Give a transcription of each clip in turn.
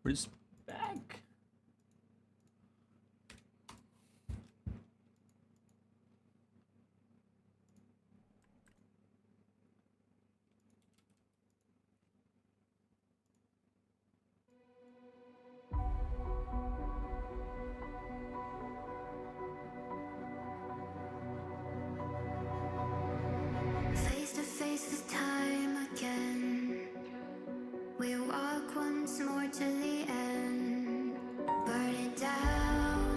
Respect. Face to face this time again. We walk once more to the end. Burn it down,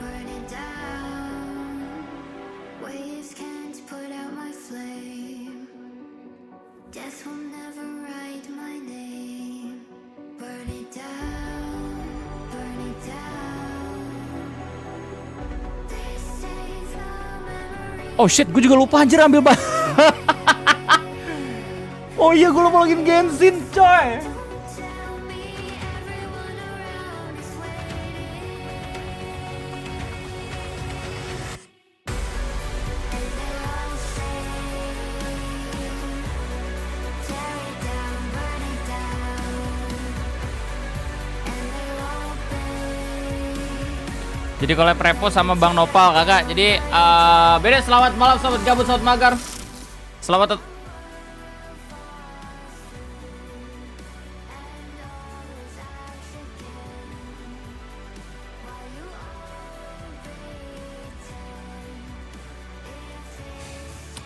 burn it down. Waves can't put out my flame. Death will never write my name. Burn it down, burn it down. This is the memory. Oh shit, gue juga lupa anjir ambil Oh iya, gue lupa login Genshin, coy. Tell me everyone around is waiting. And they're all saying, tear it down, burn it down. And they're all pay. Jadi collab Repo sama Bang Nopal kakak. Jadi beda. Selamat malam sobat gabut, sobat magar. Selamat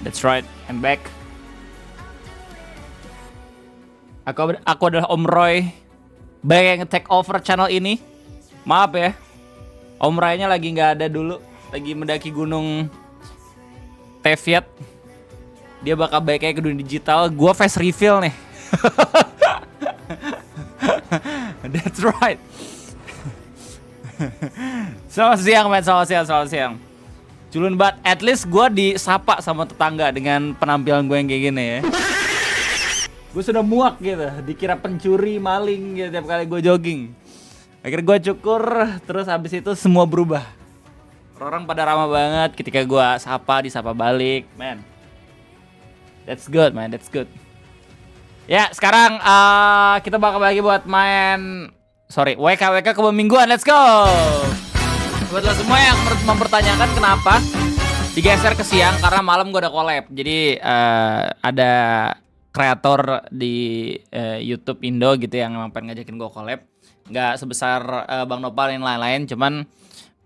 That's right, I'm back. Aku adalah Om Roy. Banyak yang nge-take over channel ini. Maaf ya, Om Roy-nya lagi nggak ada dulu. Lagi mendaki gunung Teviat. Dia bakal balik ke dunia digital. Gua face reveal nih. That's right. Selamat siang men, selamat siang. Culun banget, at least gue disapa sama tetangga dengan penampilan gue yang kayak gini ya. Gue sudah muak gitu, dikira pencuri, maling gitu tiap kali gue jogging. Akhirnya gue cukur, terus habis itu semua berubah. Orang pada ramah banget ketika gue disapa balik, man. That's good man, that's good. Ya sekarang kita bakal lagi buat main, WKWK kebun mingguan, let's go. Buatlah semua yang mempertanyakan kenapa digeser ke siang, karena malam gue ada collab. Jadi ada kreator di YouTube Indo gitu yang emang pengen ngajakin gue collab. Nggak sebesar Bang Nopal yang lain-lain, cuman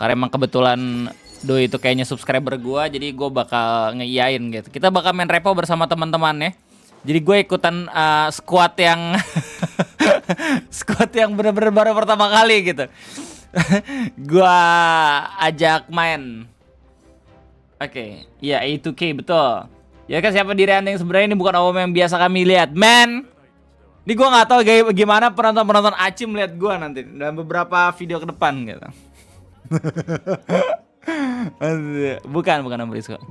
karena emang kebetulan Doi itu kayaknya subscriber gue, jadi gue bakal ngeiyain gitu. Kita bakal main Repo bersama teman-teman ya. Jadi gue ikutan squad yang squad yang bener-bener baru pertama kali gitu. Gua ajak main. Oke, iya A2K betul. Ya kan, siapa diri Anda yang sebenarnya ini bukan Om yang biasa kami lihat, man. Ini gua nggak tahu gimana penonton Acim melihat gua nanti dalam beberapa video ke depan gitu. bukan Om Rizko.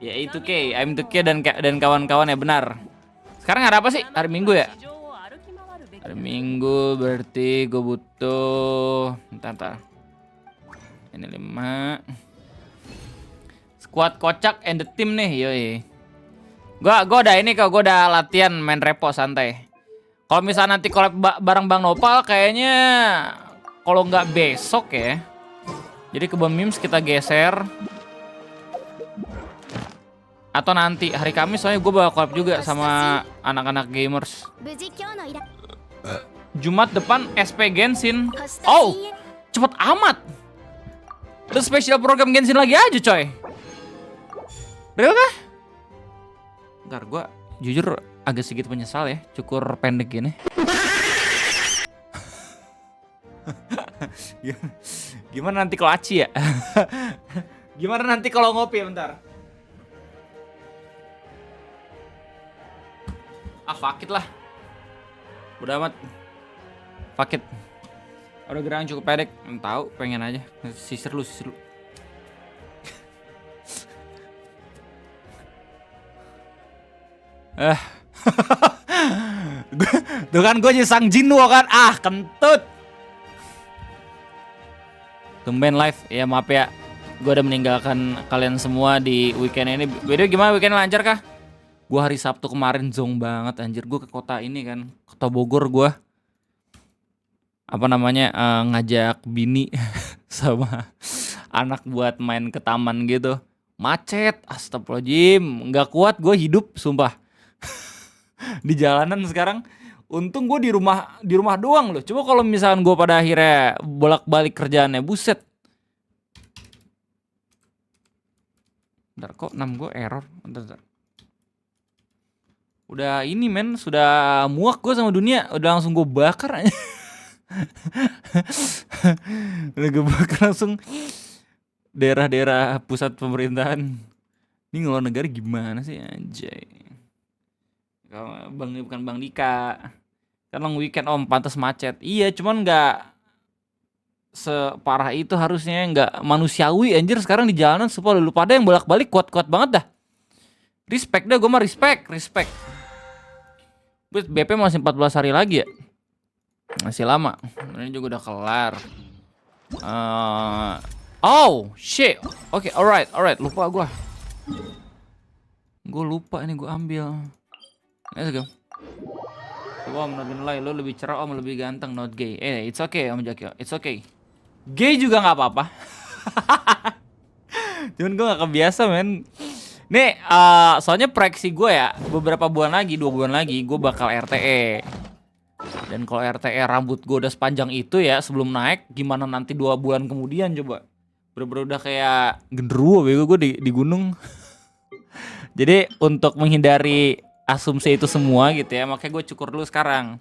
Ya A2K, I'm2K dan kawan-kawan ya, benar. Sekarang ada apa sih? Hari Minggu ya? Hari Minggu berarti gue butuh Bentar. Ini 5 squad kocak and the team nih, yoi. Gue udah ini kok, gue udah latihan main Repo santai. Kalau misalnya nanti collab bareng Bang Nopal, kayaknya kalau nggak besok ya. Jadi kebun memes kita geser. Atau nanti hari Kamis, soalnya gue bakal collab juga sama anak-anak gamers. Jumat depan SP Genshin. Oh, cepet amat. Ada spesial program Genshin lagi aja coy. Real kah? Bentar, gue jujur agak sedikit menyesal ya cukur pendek gini. Gimana nanti kalau aci ya? Gimana nanti kalau ngopi, bentar. Fuck it lah. Udah amat. Fuck it. Udah gerangan cukup pendek. Tahu, pengen aja. Sisir lu. Tuh kan gue nyesang Jinwo kan. Kentut. Tumben live. Ya maaf ya, gue udah meninggalkan kalian semua di weekend ini. Beda gimana, weekend lancar kah? Gue hari Sabtu kemarin zong banget anjir. Gue ke kota ini kan, kota Bogor gue. apa namanya ngajak bini sama anak buat main ke taman gitu. Macet, astagfirullahaladzim, nggak kuat gue hidup, sumpah. Di jalanan sekarang. Untung gue di rumah doang loh. Coba kalau misalkan gue pada akhirnya bolak-balik kerjaannya, buset. Bentar, kok 6 gue error. Bentar. Udah ini men, sudah muak gue sama dunia, udah langsung gue bakar aja. Udah gue bakar langsung daerah-daerah pusat pemerintahan. Ini ngeluar negara gimana sih anjay. Bang, bukan Bang Dika. Kan long weekend om, pantas macet. Iya, cuman nggak separah itu harusnya, nggak manusiawi anjir sekarang di jalanan. Supaya lu pada yang bolak-balik kuat-kuat banget dah. Respect dah, gue mah respect. BP masih 14 hari lagi ya. Masih lama. Ini juga udah kelar. Oh shit. Oke, alright. Lupa gue. Gue lupa ini gue ambil. Let's go. Coba om, not gonna lie, lo lebih cerah om, lebih ganteng, not gay. It's okay om Jaki, it's okay. Gay juga nggak apa-apa. Cuman gue nggak kebiasa men. Nih, soalnya proyeksi gue ya, beberapa bulan lagi, 2 bulan lagi, gue bakal RTE. Dan kalau RTE rambut gue udah sepanjang itu ya, sebelum naik, gimana nanti 2 bulan kemudian coba. Bener-bener udah kayak genderuwo bego gue di gunung. Jadi untuk menghindari asumsi itu semua gitu ya, makanya gue cukur dulu sekarang.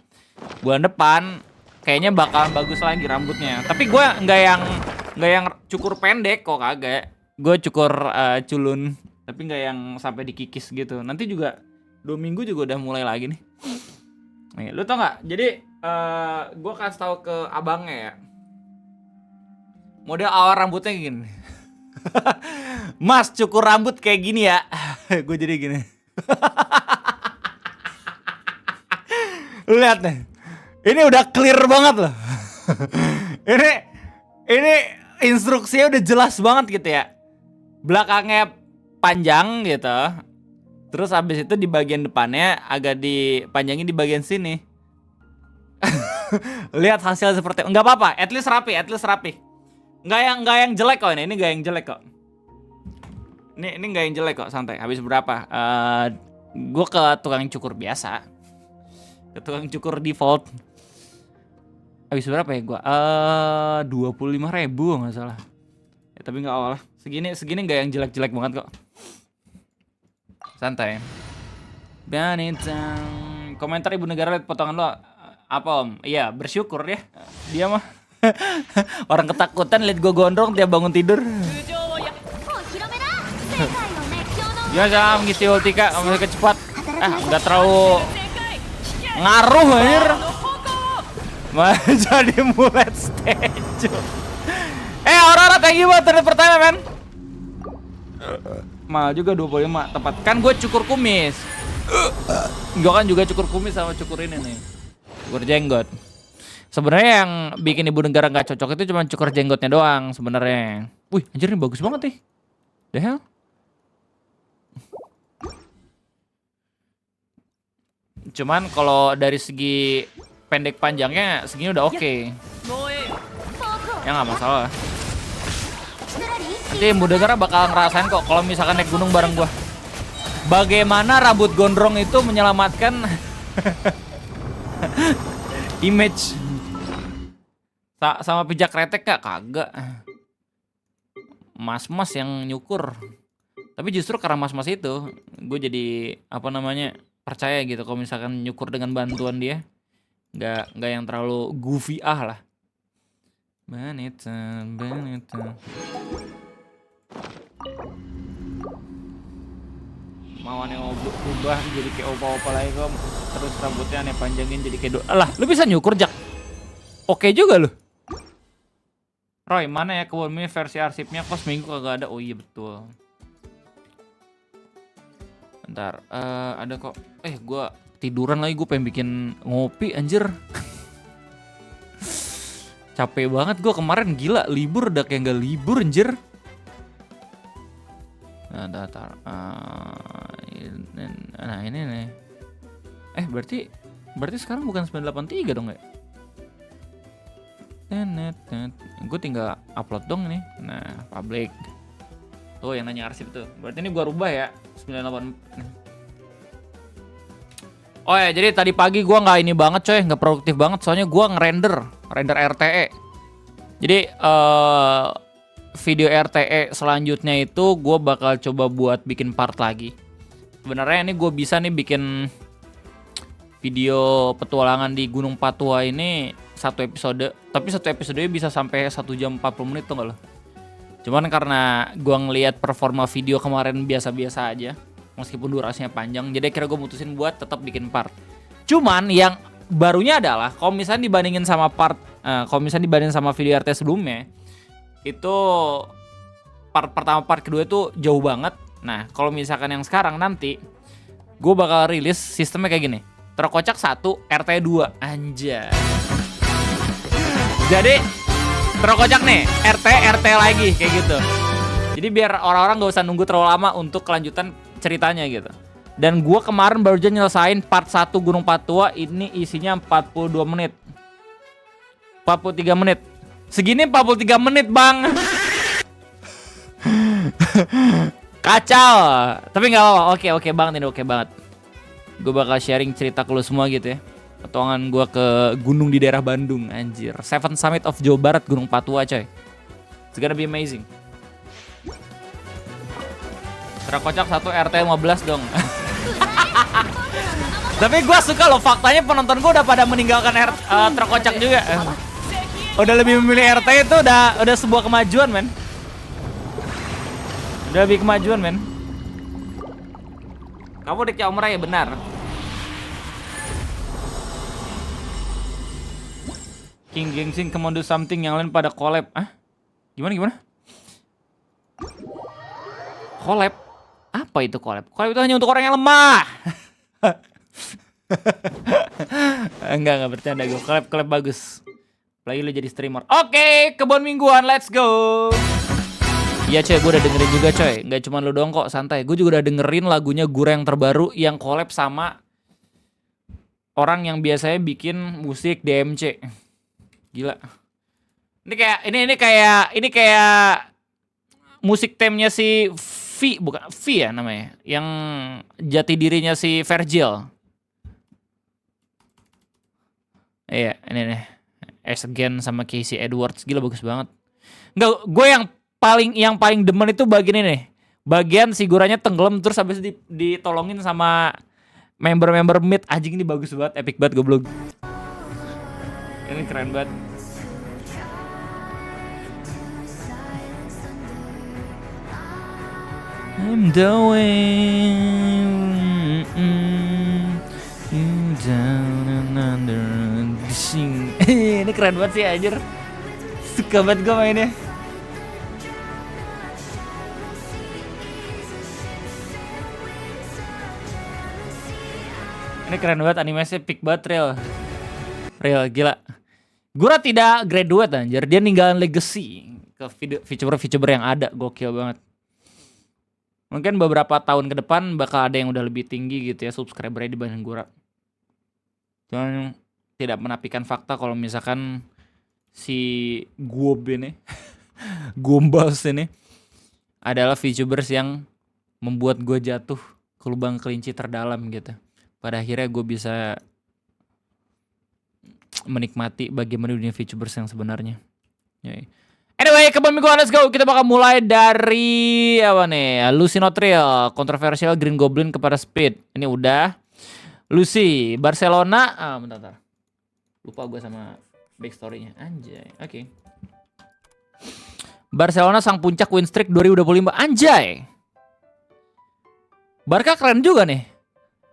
Bulan depan kayaknya bakalan bagus lagi rambutnya. Tapi gue nggak yang cukur pendek kok, kagak. Gue cukur culun, tapi nggak yang sampai dikikis gitu. Nanti juga 2 minggu juga udah mulai lagi nih. Nih, lu tau nggak? Jadi gue kasih tahu ke abangnya ya. Model awal rambutnya gini. Mas, cukur rambut kayak gini ya. Gue jadi gini. Lu lihat nih. Ini udah clear banget loh. Ini instruksinya udah jelas banget gitu ya. Belakangnya panjang gitu. Terus habis itu di bagian depannya agak dipanjangin di bagian sini. Lihat hasil seperti enggak apa-apa, at least rapi. Enggak yang jelek kok ini enggak yang jelek kok. Ini enggak yang jelek kok, santai. Habis berapa? Gue ke tukang cukur biasa. Ke tukang cukur default. Habis berapa ya gue? 25.000 nggak salah. Ya, tapi nggak awal lah. Segini nggak yang jelek-jelek banget kok. Santai. Banitang. Komentar ibu negara liat potongan lo apa om? Iya bersyukur ya. Dia mah orang ketakutan liat gue gondrong tiap bangun tidur. Ya jangan ngisi ultika, masih kecepat. Nggak terlalu ngaruh anjir. Jadi mulai statue. Orang-orang thank you buat trade pertama men. Mahal juga 25 tepat. Kan gue cukur kumis. Gue kan juga cukur kumis sama cukur ini nih. Cukur jenggot. Sebenarnya yang bikin ibu negara nggak cocok itu cuma cukur jenggotnya doang sebenarnya. Wih, anjir ini bagus banget nih. The hell? Cuman kalau dari segi pendek panjangnya segini udah oke. Ya nggak masalah. Jadi ibu negara bakal ngerasain kok kalau misalkan naik gunung bareng gua. Bagaimana rambut gondrong itu menyelamatkan image. Sama pijak kretek gak? Kagak. Mas-mas yang nyukur. Tapi justru karena mas-mas itu, gue jadi apa namanya percaya gitu kalau misalkan nyukur dengan bantuan dia, nggak yang terlalu goofy lah. Banita. Mau aneh ubah jadi kayak opa-opa lagi kok. Terus rambutnya aneh panjangin jadi kayak alah, lu bisa nyukur Jak? Oke juga lu. Roy, mana ya kebun mie versi arsipnya kok seminggu kagak ada? Oh iya betul. Bentar, ada kok. Gua tiduran lagi, gue pengen bikin ngopi anjir. Capek banget gue kemarin, gila libur udah kayak gak libur anjir. Nah, datar. Nah ini nih. Berarti sekarang bukan 983 dong ya? Gue tinggal upload dong nih. Nah, public. Tuh yang nanya arsip tuh. Berarti ini gua rubah ya. 98. Oh ya, jadi tadi pagi gua nggak ini banget coy, nggak produktif banget soalnya gua ngerender RTE. Jadi video RTE selanjutnya itu gua bakal coba buat bikin part lagi. Sebenarnya ini gue bisa nih bikin video petualangan di Gunung Patua ini satu episode, tapi satu episodenya bisa sampai 1 jam 40 menit tuh nggak lo? Cuman karena gue ngelihat performa video kemarin biasa-biasa aja, meskipun durasinya panjang, jadi akhirnya gue mutusin buat tetap bikin part. Cuman yang barunya adalah kalau misalnya dibandingin sama video RT sebelumnya, itu part pertama part kedua itu jauh banget. Nah kalau misalkan yang sekarang nanti gue bakal rilis sistemnya kayak gini, terkocak 1 RT 2 anjay. Jadi terkocak nih RT lagi kayak gitu. Jadi biar orang-orang gak usah nunggu terlalu lama untuk kelanjutan ceritanya gitu. Dan gue kemarin baru aja nyelesain part 1 Gunung Patua, ini isinya 42 menit 43 menit. Segini 43 menit bang. Kacau. Tapi gak apa-apa, oke banget ini, oke banget. Gue bakal sharing cerita ke lu semua gitu ya. Petualangan gue ke gunung di daerah Bandung, anjir. 7 Summit of Jawa Barat, Gunung Patua coy. It's gonna be amazing. Terkocak 1 RT 15 dong. Tapi gue suka loh, faktanya penonton gue udah pada meninggalkan terkocak juga. Udah lebih memilih RT itu udah sebuah kemajuan men. Udah lebih kemajuan men. Kamu di Kiaumra ya benar. King Gengsing come on do something, yang lain pada collab. Ah? Gimana? Collab? Apa itu collab? Collab itu hanya untuk orang yang lemah. Enggak bercanda gue. Collab bagus. Apalagi lu jadi streamer. Oke, kebun mingguan, let's go. Iya coy, gue udah dengerin juga coy. Gak cuma lu doang kok, santai. Gue juga udah dengerin lagunya Gura yang terbaru yang collab sama orang yang biasanya bikin musik DMC. Gila. Ini kayak musik temnya si V, bukan V ya namanya, yang jati dirinya si Virgil. Iya, ini nih. As Again sama Casey Edwards, gila bagus banget. Enggak, gue yang paling demen itu bagian ini nih. Bagian si Guranya tenggelam terus habis ditolongin sama member mid. Anjing ini bagus banget, epic banget goblok. Ini keren banget. I'm doing you down and under the sing. Ini keren banget sih anjir. Suka banget gue mainnya. Ini keren banget, animasinya epic banget, real gila. Gura tidak graduate anjir, dia ninggalin legacy ke VTuber yang ada, gokil banget. Mungkin beberapa tahun ke depan bakal ada yang udah lebih tinggi gitu ya subscribernya dibanding Gura. Cuman tidak menafikan fakta kalau misalkan si Guob ini, Gombals ini adalah VTubers yang membuat gue jatuh ke lubang kelinci terdalam gitu. Pada akhirnya gue bisa menikmati bagaimana dunia VTubers yang sebenarnya. Anyway, kebun mingguan, let's go. Kita bakal mulai dari apa nih? Lucy Not Real, kontroversial Green Goblin kepada Speed. Ini udah. Lucy, Barcelona. Bentar. Lupa gue sama backstory-nya. Anjay, oke. Barcelona sang puncak win streak 2025. Anjay. Barca keren juga nih.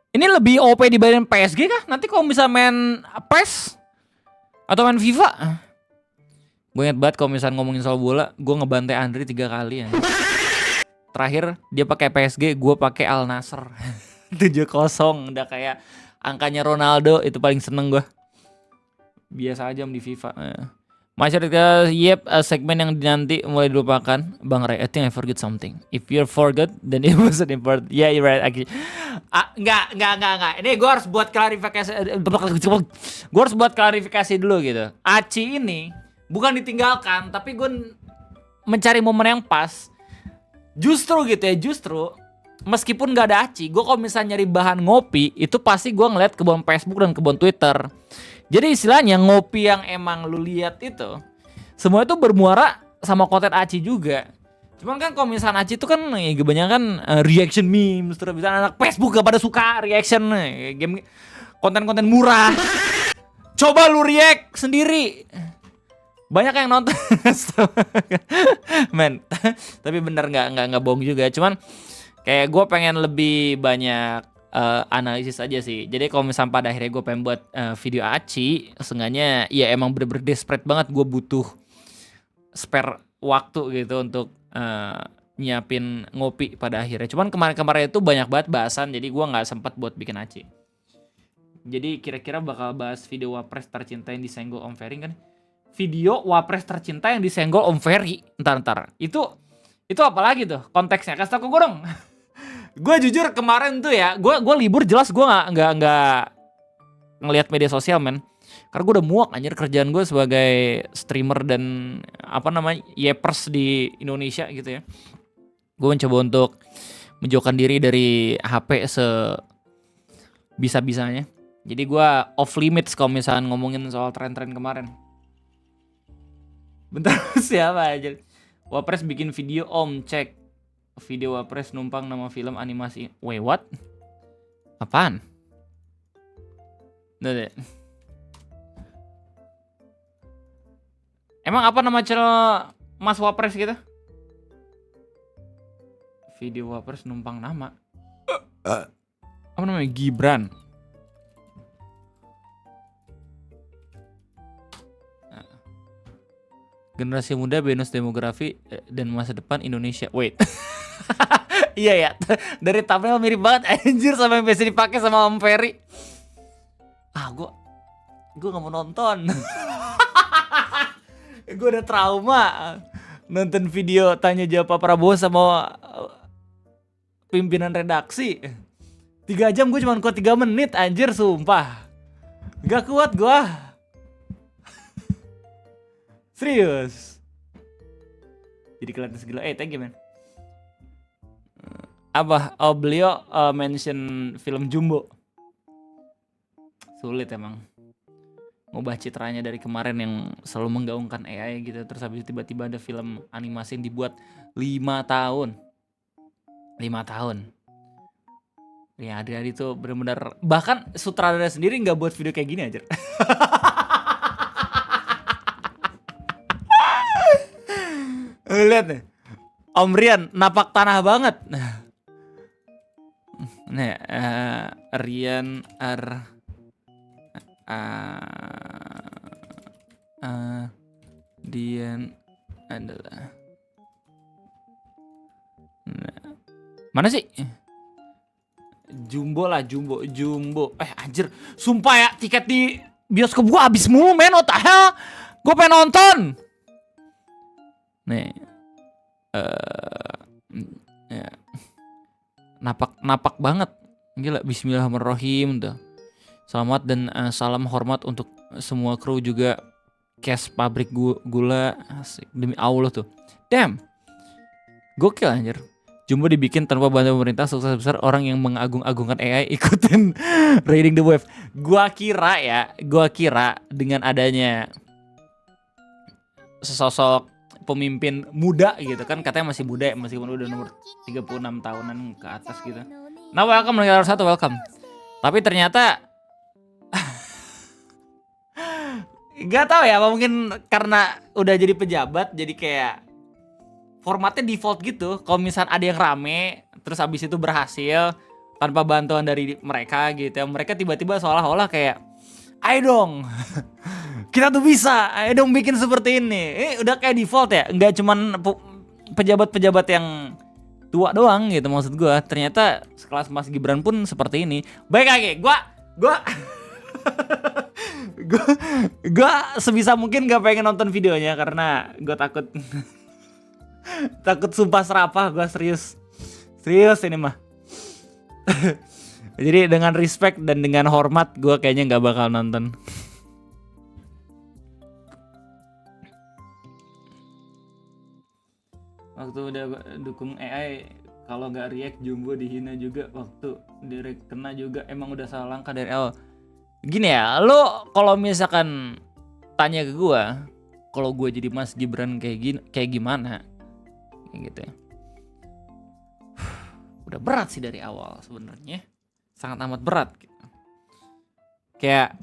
Ini lebih OP dibanding PSG kah? Nanti kalau bisa main PES atau main FIFA. Gue inget banget kalau misalnya ngomongin soal bola, gue ngebantai Andri 3 kali ya. Terakhir dia pakai PSG, gue pakai Al Nassr. 7-0, udah kayak angkanya Ronaldo, itu paling seneng gue. Biasa aja di FIFA. Masyarakat, segmen yang nanti mulai dilupakan. Bang Ray, I think I forget something. If you forgot, then it wasn't important. Yeah, you're right. Actually. Enggak. Ini gue harus buat klarifikasi. Gue harus buat klarifikasi dulu gitu. Aci ini bukan ditinggalkan, tapi gue mencari momen yang pas. Justru gitu ya, justru meskipun gak ada aci, gue kalau misalnya nyari bahan ngopi, itu pasti gue ngeliat kebun Facebook dan kebun Twitter. Jadi istilahnya ngopi yang emang lu lihat itu, semua itu bermuara sama konten aci juga. Cuman kan kalau misalnya aci itu kan ya kebanyakan reaction memes, terus misalnya anak Facebook gak pada suka reaction game konten-konten murah. Coba lu react sendiri. Banyak yang nonton. Men, tapi bener nggak bohong juga. Cuman kayak gue pengen lebih banyak analisis aja sih. Jadi kalau misalnya pada akhirnya gue pengen buat video aci, seenggaknya ya emang bener-bener desperate banget gue butuh spare waktu gitu untuk nyiapin ngopi pada akhirnya. Cuman kemarin-kemarin itu banyak banget bahasan, jadi gue nggak sempat buat bikin aci. Jadi kira-kira bakal bahas video Wapres tercinta yang disenggol Om Ferry kan? Video Wapres tercinta yang disenggol Om Ferry. Ntar. Itu apa lagi tuh konteksnya? Kasih tau ke gue dong. Gue jujur kemarin tuh ya, gue libur jelas gue nggak ngelihat media sosial men. Karena gue udah muak anjir kerjaan gue sebagai streamer dan yepers di Indonesia gitu ya. Gue mencoba untuk menjauhkan diri dari HP sebisa-bisanya. Jadi gue off limits kalau misalnya ngomongin soal tren-tren kemarin. Bentar, siapa aja? Wapres bikin video Om, cek video Wapres numpang nama film animasi. Wait, what? Apaan? Dede. Emang apa nama channel Mas Wapres gitu? Video Wapres numpang nama. Apa namanya? Gibran. Generasi muda, bonus demografi dan masa depan Indonesia. Wait. Iya ya. Dari thumbnail mirip banget anjir sama yang biasa dipakai sama Om Ferry. Gue enggak mau nonton. Gue udah trauma nonton video tanya jawab Pak Prabowo sama pimpinan redaksi. 3 jam gue cuma kuat 3 menit anjir sumpah. Gak kuat gue. Serius. Jadi kelihatan segila. Thank you man. Beliau mention film Jumbo. Sulit emang. Ngubah citranya dari kemarin yang selalu menggaungkan AI gitu. Terus habis itu tiba-tiba ada film animasi yang dibuat 5 tahun. 5 tahun. Ya Adri itu benar-benar. Bahkan sutradara sendiri gak buat video kayak gini aja. Lihat nih, Om Rian napak tanah banget. Nih, Rian Dian adalah. Mana sih? Jumbo lah, Jumbo. Anjir, sumpah ya tiket di bioskop gua habis mulu men, what the hell? Gua pengen nonton. Nih, ya. Napak banget, gila. Bismillahirrahmanirrahim tuh. Selamat dan salam hormat untuk semua kru juga cast pabrik gula. Asik. Demi Allah tuh, damn, gokil anjir. Jumbo dibikin tanpa bantuan pemerintah, sukses besar. Orang yang mengagung-agungkan AI ikutin riding the wave. Gua kira dengan adanya sesosok pemimpin muda gitu kan, katanya masih muda ya, meskipun udah nomor 36 tahunan ke atas gitu. Nah, welcome lagi satu, welcome. Tapi ternyata gak tahu ya, apa mungkin karena udah jadi pejabat, jadi kayak formatnya default gitu. Kalau misalnya ada yang rame, terus abis itu berhasil tanpa bantuan dari mereka gitu ya, mereka tiba-tiba seolah-olah kayak, ayo dong, kita tuh bisa, ayo dong bikin seperti ini. Udah kayak default ya, nggak cuman pejabat-pejabat yang tua doang gitu maksud gue. Ternyata sekelas Mas Gibran pun seperti ini. Baik lagi, gue sebisa mungkin gak pengen nonton videonya karena gue takut takut sumpah serapah. Gue serius ini mah. Jadi dengan respect dan dengan hormat, gue kayaknya nggak bakal nonton. Waktu udah dukung AI, kalau nggak react Jumbo dihina juga. Waktu direct kena juga, emang udah salah langkah dari awal. Gini ya, lo kalau misalkan tanya ke gue, kalau gue jadi Mas Gibran kayak gimana, kayak gitu ya. Udah berat sih dari awal sebenarnya, sangat amat berat. Gitu. Kayak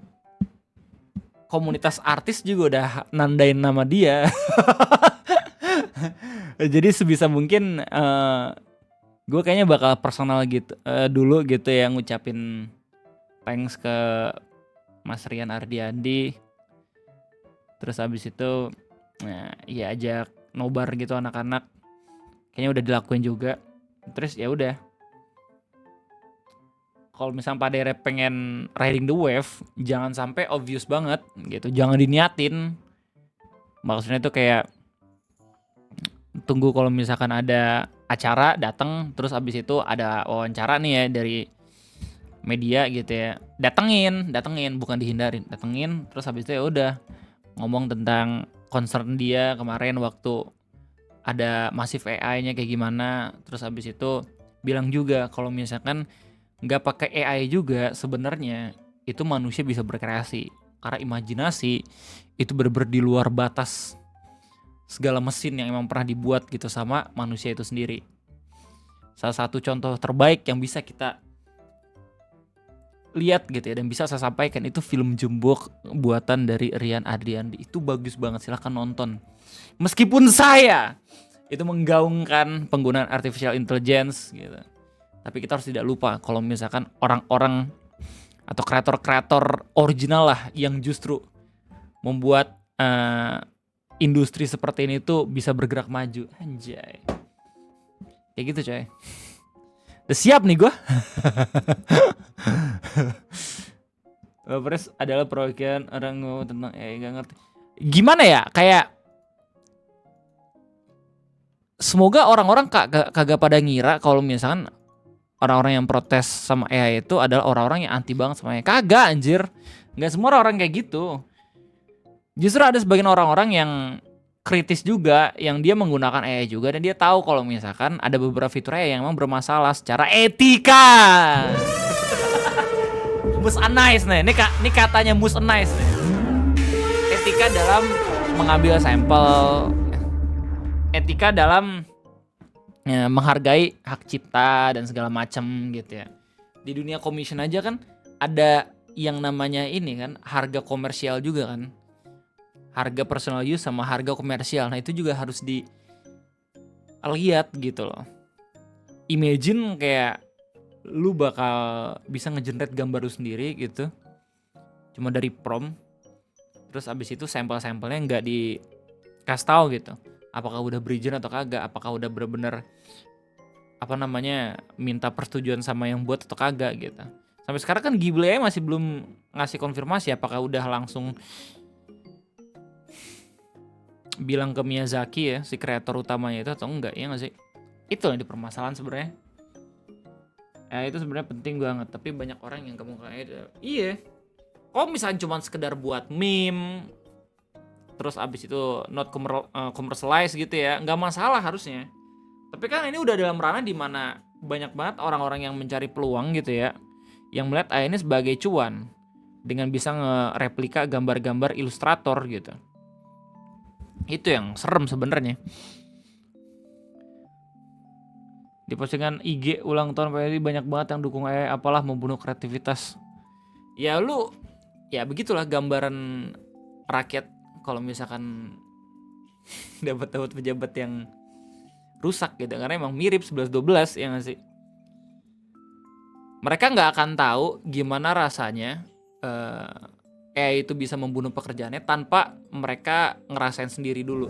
komunitas artis juga udah nandain nama dia. Jadi sebisa mungkin gue kayaknya bakal personal gitu dulu gitu ya, ngucapin thanks ke Mas Rian Ardiandi. Terus abis itu ya ajak nobar gitu anak-anak. Kayaknya udah dilakuin juga. Terus ya udah. Kalau misalnya Pak Dere pengen riding the wave, jangan sampai obvious banget gitu. Jangan diniatin. Maksudnya itu kayak tunggu kalau misalkan ada acara datang, terus abis itu ada wawancara nih ya dari media gitu ya, datengin bukan dihindarin, datengin terus habis itu ya udah ngomong tentang concern dia kemarin waktu ada masif AI-nya kayak gimana, terus habis itu bilang juga kalau misalkan nggak pakai AI juga sebenarnya itu manusia bisa berkreasi karena imajinasi itu bener-bener di luar batas segala mesin yang emang pernah dibuat gitu sama manusia itu sendiri. Salah satu contoh terbaik yang bisa kita lihat gitu ya dan bisa saya sampaikan itu film Jumbo buatan dari Rian Ardiandi. Itu bagus banget, silahkan nonton. Meskipun saya itu menggaungkan penggunaan artificial intelligence gitu, tapi kita harus tidak lupa kalau misalkan orang-orang atau kreator-kreator original lah yang justru membuat industri seperti ini tuh bisa bergerak maju. Anjay, kayak gitu coy. Udah siap nih gue. Wapres adalah perwakilan orang ngomong tentang gak ngerti. Gimana ya, kayak semoga orang-orang kagak pada ngira kalau misalkan orang-orang yang protes sama AI itu adalah orang-orang yang anti banget sama AI. Kagak anjir. Gak semua orang kayak gitu. Justru ada sebagian orang-orang yang kritis juga, yang dia menggunakan AI juga dan dia tahu kalau misalkan ada beberapa fitur AI yang memang bermasalah secara etika. Mus Anais nih, ini katanya Mus Anais nih. Etika dalam mengambil sampel, etika dalam menghargai hak cipta dan segala macam gitu ya. Di dunia commission aja kan ada yang namanya ini kan harga komersial juga kan. Harga personal use sama harga komersial. Nah itu juga harus dilihat gitu loh. Imagine kayak lu bakal bisa ngegenerate gambar lu sendiri gitu, cuma dari prompt. Terus abis itu sampel-sampelnya nggak dikasih tahu gitu. Apakah udah bridging atau kagak? Apakah udah bener-bener minta persetujuan sama yang buat atau kagak gitu. Sampai sekarang kan Ghibli masih belum ngasih konfirmasi apakah udah langsung bilang ke Miyazaki ya, si kreator utamanya itu atau enggak, ya nggak sih? Itu yang dipermasalahan sebenarnya. Itu sebenarnya penting banget, tapi banyak orang yang kayak iya. Kalau misalnya cuma sekedar buat meme, terus abis itu not commercialized gitu ya, nggak masalah harusnya. Tapi kan ini udah dalam ranah dimana banyak banget orang-orang yang mencari peluang gitu ya, yang melihat ini sebagai cuan dengan bisa nge-replika gambar-gambar ilustrator gitu. Itu yang serem sebenarnya. Di postingan IG ulang tahun PSI banyak banget yang dukung AI, apalah membunuh kreativitas. Ya lu, ya begitulah gambaran rakyat kalau misalkan dapat pejabat yang rusak gitu, karena emang mirip 11-12 ya nggak sih. Mereka nggak akan tahu gimana rasanya AI itu bisa membunuh pekerjaannya tanpa mereka ngerasain sendiri dulu.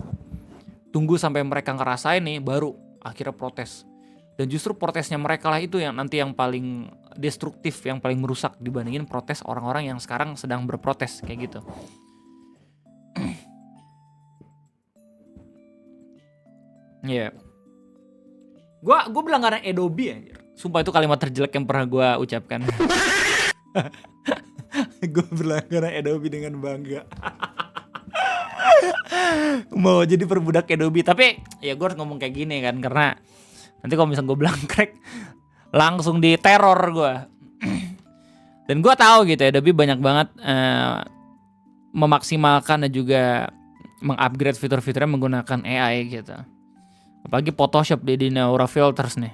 Tunggu sampai mereka ngerasain nih baru akhirnya protes. Dan justru protesnya mereka lah itu yang nanti yang paling destruktif, yang paling merusak dibandingin protes orang-orang yang sekarang sedang berprotes kayak gitu. Ya. Yeah. Gua berlangganan Adobe anjir. Sumpah itu kalimat terjelek yang pernah gua ucapkan. Gue berlangganan Adobe dengan bangga. Mau jadi perbudak Adobe. Tapi ya gue harus ngomong kayak gini kan, karena nanti kalau misalnya gue bilang crack, langsung diteror gue. Dan gue tahu gitu ya, Adobe banyak banget memaksimalkan dan juga mengupgrade fitur-fiturnya menggunakan AI gitu. Apalagi Photoshop di Aura Filters nih,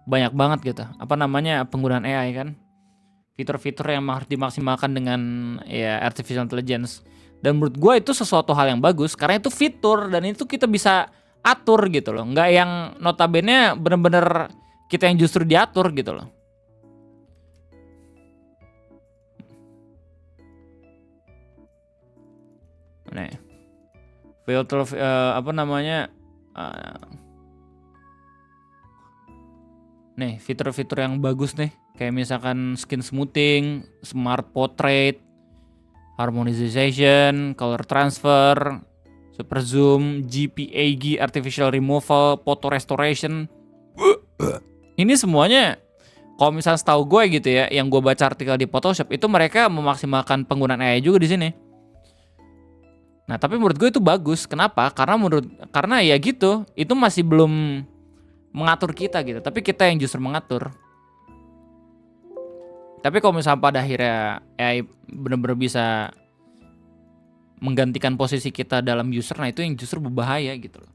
banyak banget gitu. Apa namanya, penggunaan AI kan, fitur-fitur yang harus dimaksimalkan dengan ya artificial intelligence. Dan menurut gue itu sesuatu hal yang bagus karena itu fitur dan itu kita bisa atur gitu loh. Nggak yang notabene bener-bener kita yang justru diatur gitu loh. Nih, filter apa namanya? Nih, fitur-fitur yang bagus nih, kayak misalkan skin smoothing, smart portrait, harmonization, color transfer, super zoom, GPAG, artificial removal, photo restoration. Ini semuanya kalau misalnya setahu gue gitu ya, yang gue baca artikel di Photoshop itu mereka memaksimalkan penggunaan AI juga di sini. Nah, tapi menurut gue itu bagus. Kenapa? Karena ya gitu, itu masih belum mengatur kita gitu, tapi kita yang justru mengatur. Tapi kalau misalnya pada akhirnya AI benar-benar bisa menggantikan posisi kita dalam user, nah itu yang justru berbahaya gitu loh.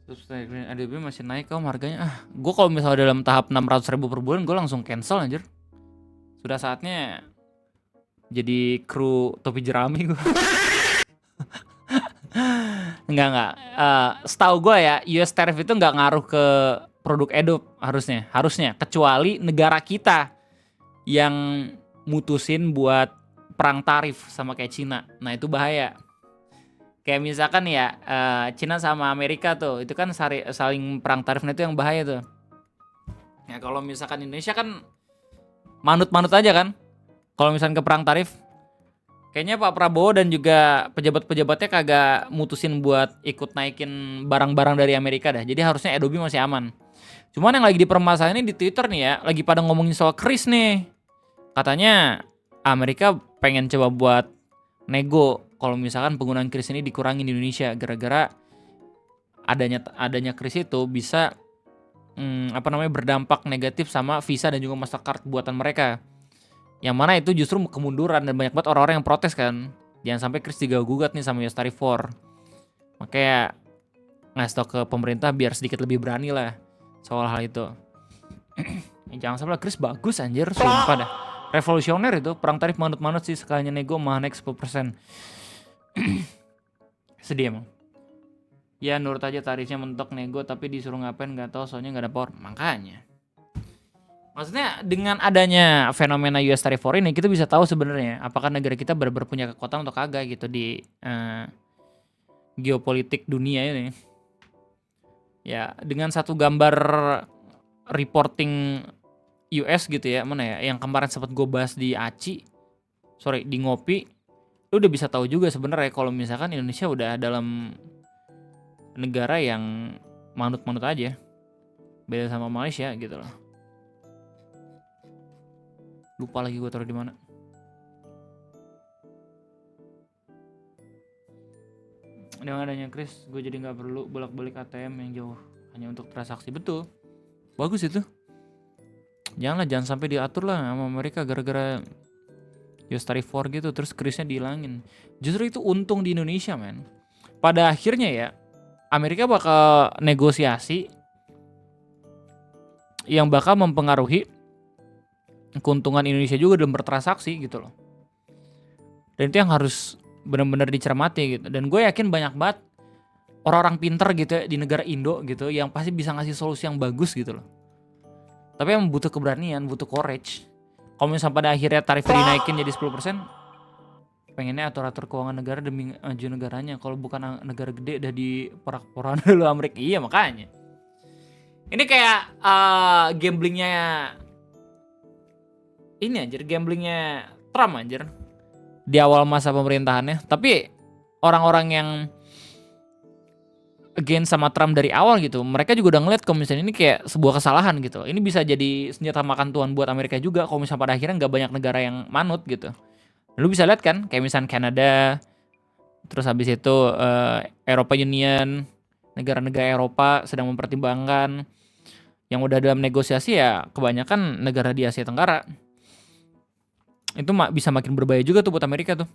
Terus Adobe masih naik kok harganya. Gue kalau misalnya dalam tahap 600.000 per bulan, gue langsung cancel anjir. Sudah saatnya jadi kru topi jerami gue. Enggak. Setahu gue ya, US tariff itu nggak ngaruh ke produk Adobe harusnya. Kecuali negara kita yang mutusin buat perang tarif sama kayak Cina. Nah itu bahaya. Kayak misalkan ya, Cina sama Amerika tuh, itu kan saling perang tarif, nah itu yang bahaya tuh. Ya kalau misalkan Indonesia kan manut-manut aja kan. Kalau misalkan ke perang tarif, kayaknya Pak Prabowo dan juga pejabat-pejabatnya kagak mutusin buat ikut naikin barang-barang dari Amerika dah. Jadi harusnya Adobe masih aman. Cuman yang lagi dipermasalahin ini di Twitter nih ya, lagi pada ngomongin soal kris nih. Katanya Amerika pengen coba buat nego kalau misalkan penggunaan kris ini dikurangin di Indonesia gara-gara adanya kris itu bisa berdampak negatif sama Visa dan juga Mastercard buatan mereka. Yang mana itu justru kemunduran dan banyak banget orang-orang yang protes kan. Jangan sampai kris gugat nih sama US Tariff 4. Makanya ngasih tau ke pemerintah biar sedikit lebih berani lah soal hal itu. Jangan sampai kris bagus anjir, sumpah dah. Revolusioner itu, perang tarif manut-manut sih, sekalinya nego mah naik 10%. Sedih emang. Ya nurut aja tarifnya mentok nego tapi disuruh ngapain nggak tahu soalnya nggak ada power. Makanya. Maksudnya dengan adanya fenomena US Tariff War ini kita bisa tahu sebenarnya apakah negara kita benar-benar punya kekuatan atau kagak gitu di geopolitik dunia ini. Ya dengan satu gambar reporting US gitu ya, mana ya yang kemarin sempat gue bahas di di Ngopi, lu udah bisa tahu juga sebenarnya kalau misalkan Indonesia udah dalam negara yang manut-manut aja, beda sama Malaysia gitu loh. Lupa lagi gue taruh di mana. Dengan adanya kris, gue jadi nggak perlu bolak-balik ATM yang jauh hanya untuk transaksi. Betul, bagus itu. Jangan sampai diatur lah sama mereka gara-gara US Tariff War gitu, terus krisnya dihilangin. Justru itu untung di Indonesia, men. Pada akhirnya ya, Amerika bakal negosiasi yang bakal mempengaruhi keuntungan Indonesia juga dalam bertransaksi gitu loh. Dan itu yang harus benar-benar dicermati gitu. Dan gue yakin banyak banget orang-orang pinter gitu ya di negara Indo gitu yang pasti bisa ngasih solusi yang bagus gitu loh. Tapi yang butuh keberanian, butuh courage. Kalau misalnya pada akhirnya tarifnya dinaikin jadi 10%, pengennya atur-atur keuangan negara demi maju negaranya. Kalau bukan negara gede udah di porak-poran dulu Amerika. Iya makanya. Ini kayak gamblingnya ini anjir, gamblingnya Trump anjir di awal masa pemerintahannya. Tapi orang-orang yang against sama Trump dari awal gitu, mereka juga udah ngeliat kalau misalnya ini kayak sebuah kesalahan gitu. Ini bisa jadi senjata makan tuan buat Amerika juga kalau misalnya pada akhirnya nggak banyak negara yang manut gitu. Lu bisa lihat kan kayak misalnya Kanada, Terus habis itu Eropa Union, negara-negara Eropa sedang mempertimbangkan. Yang udah dalam negosiasi ya kebanyakan negara di Asia Tenggara. Itu bisa makin berbahaya juga tuh buat Amerika tuh.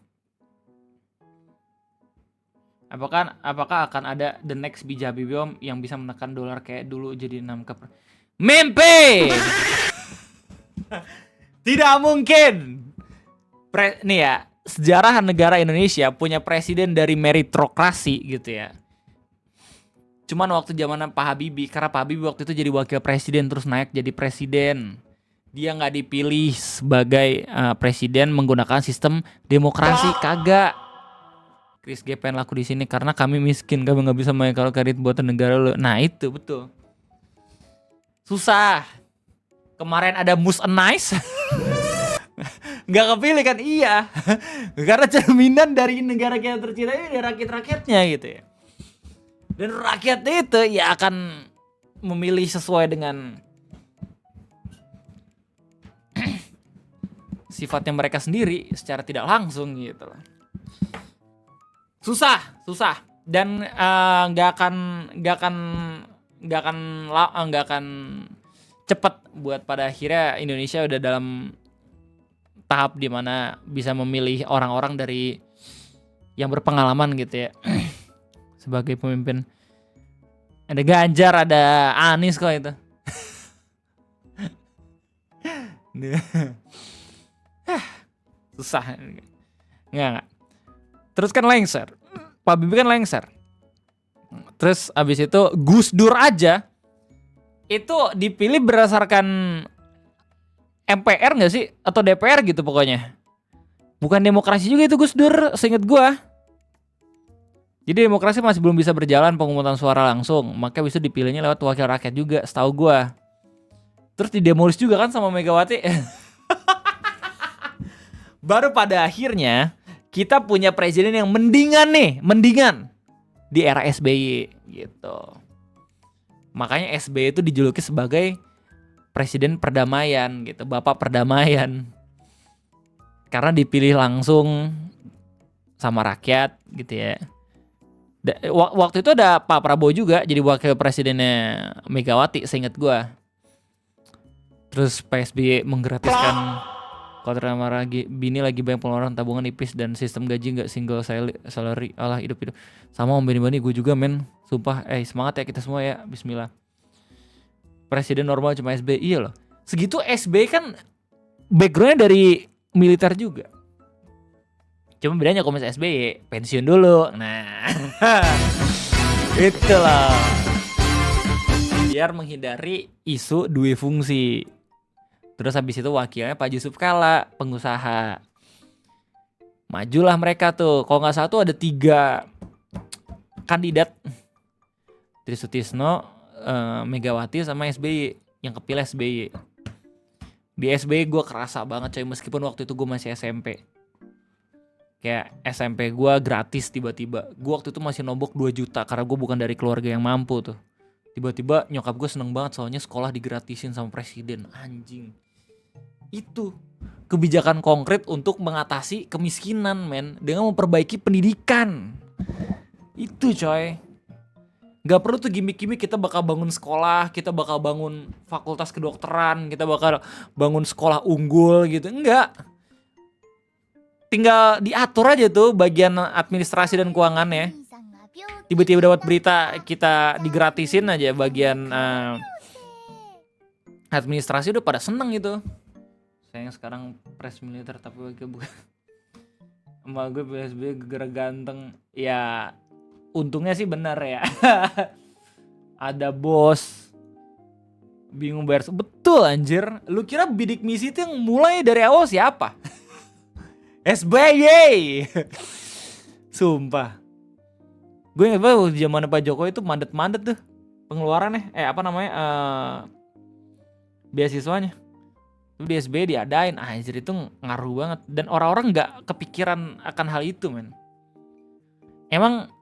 Apakah akan ada the next B.J. Habibie yang bisa menekan dolar kayak dulu jadi 6 ke mimpi? Tidak mungkin. Nih ya, sejarah negara Indonesia punya presiden dari meritokrasi gitu ya. Cuman waktu zaman Pak Habibie, karena Pak Habibie waktu itu jadi wakil presiden terus naik jadi presiden. Dia nggak dipilih sebagai presiden menggunakan sistem demokrasi, kagak. Chris G pengen laku di sini karena kami miskin, kami nggak bisa main kalau kredit buatan negara lo. Nah itu betul. Susah. Kemarin ada Mus Nice. Nggak kepilih kan? Iya. Karena cerminan dari negara kita tercinta ini dari rakyat-rakyatnya gitu ya. Dan rakyat itu ya akan memilih sesuai dengan sifatnya mereka sendiri secara tidak langsung gitu loh. Susah dan nggak akan cepat buat pada akhirnya Indonesia udah dalam tahap dimana bisa memilih orang-orang dari yang berpengalaman gitu ya sebagai pemimpin. Ada Ganjar, ada Anies kok itu. Susah. Nggak. Terus kan lengser. Pak Habibie kan lengser. Terus abis itu Gus Dur aja itu dipilih berdasarkan MPR nggak sih? Atau DPR gitu pokoknya. Bukan demokrasi juga itu Gus Dur, seinget gua. Jadi demokrasi masih belum bisa berjalan pemungutan suara langsung. Maka bisa dipilihnya lewat wakil rakyat juga, setahu gua. Terus didemolis juga kan sama Megawati. Baru pada akhirnya kita punya presiden yang mendingan di era SBY gitu. Makanya SBY itu dijuluki sebagai presiden perdamaian gitu, bapak perdamaian. Karena dipilih langsung sama rakyat gitu ya. Waktu itu ada Pak Prabowo juga jadi wakil presidennya Megawati, seingat gua. Terus PSBY menggratiskan kontrak marah bini lagi banyak pengeluaran tabungan nipis dan sistem gaji nggak single salary. Alah hidup sama Om Beni gue juga men, sumpah. Semangat ya kita semua ya, bismillah. Presiden normal cuma SBY. Iya loh, segitu SBY kan backgroundnya dari militer juga. Cuma bedanya kalau misalnya SBY pensiun dulu. Nah itulah biar menghindari isu dua fungsi. Terus habis itu wakilnya Pak Yusuf Kalla, pengusaha. Majulah mereka tuh. Kalau nggak salah tuh ada 3 kandidat. Trisutisno, Megawati sama SBY. Yang kepilih SBY. Di SBY gue kerasa banget coy. Meskipun waktu itu gue masih SMP. Kayak SMP gue gratis tiba-tiba. Gue waktu itu masih nombok 2 juta. Karena gue bukan dari keluarga yang mampu tuh. Tiba-tiba nyokap gue seneng banget soalnya sekolah digratisin sama presiden. Anjing. Itu kebijakan konkret untuk mengatasi kemiskinan men, dengan memperbaiki pendidikan. Itu coy. Gak perlu tuh gimmick-gimmick kita bakal bangun sekolah, kita bakal bangun fakultas kedokteran, kita bakal bangun sekolah unggul gitu. Enggak. Tinggal diatur aja tuh bagian administrasi dan keuangannya. Tiba-tiba dapat berita kita digratisin aja bagian administrasi, udah pada seneng gitu. Sayang sekarang pres militer tapi bukan. Sama gue PSB gara ganteng. Ya untungnya sih benar ya. Ada bos. Bingung bayar. Betul anjir. Lu kira bidik misi itu yang mulai dari awal siapa? SBY. Sumpah. Gue ingat banget zaman Pak Jokowi itu mandet-mandet tuh pengeluarannya. Beasiswanya. Itu di SBY diadain. Anjir itu ngaruh banget. Dan orang-orang gak kepikiran akan hal itu men. Emang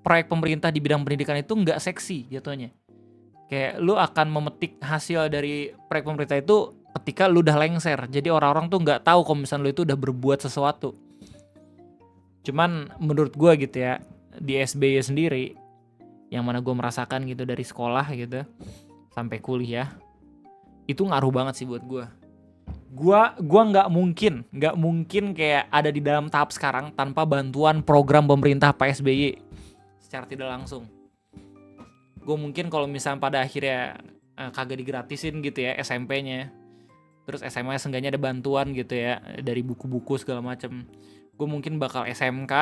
proyek pemerintah di bidang pendidikan itu gak seksi jatuhnya. Kayak lu akan memetik hasil dari proyek pemerintah itu ketika lu udah lengser. Jadi orang-orang tuh gak tahu kalau misalnya lu itu udah berbuat sesuatu. Cuman menurut gue gitu ya, di SBY sendiri, yang mana gue merasakan gitu dari sekolah gitu sampai kuliah, itu ngaruh banget sih buat gue. Gua nggak mungkin kayak ada di dalam tahap sekarang tanpa bantuan program pemerintah PSBY secara tidak langsung. Gue mungkin kalau misalnya pada akhirnya kagak digratisin gitu ya SMP-nya, terus SMA seenggaknya ada bantuan gitu ya dari buku-buku segala macem, gue mungkin bakal SMK,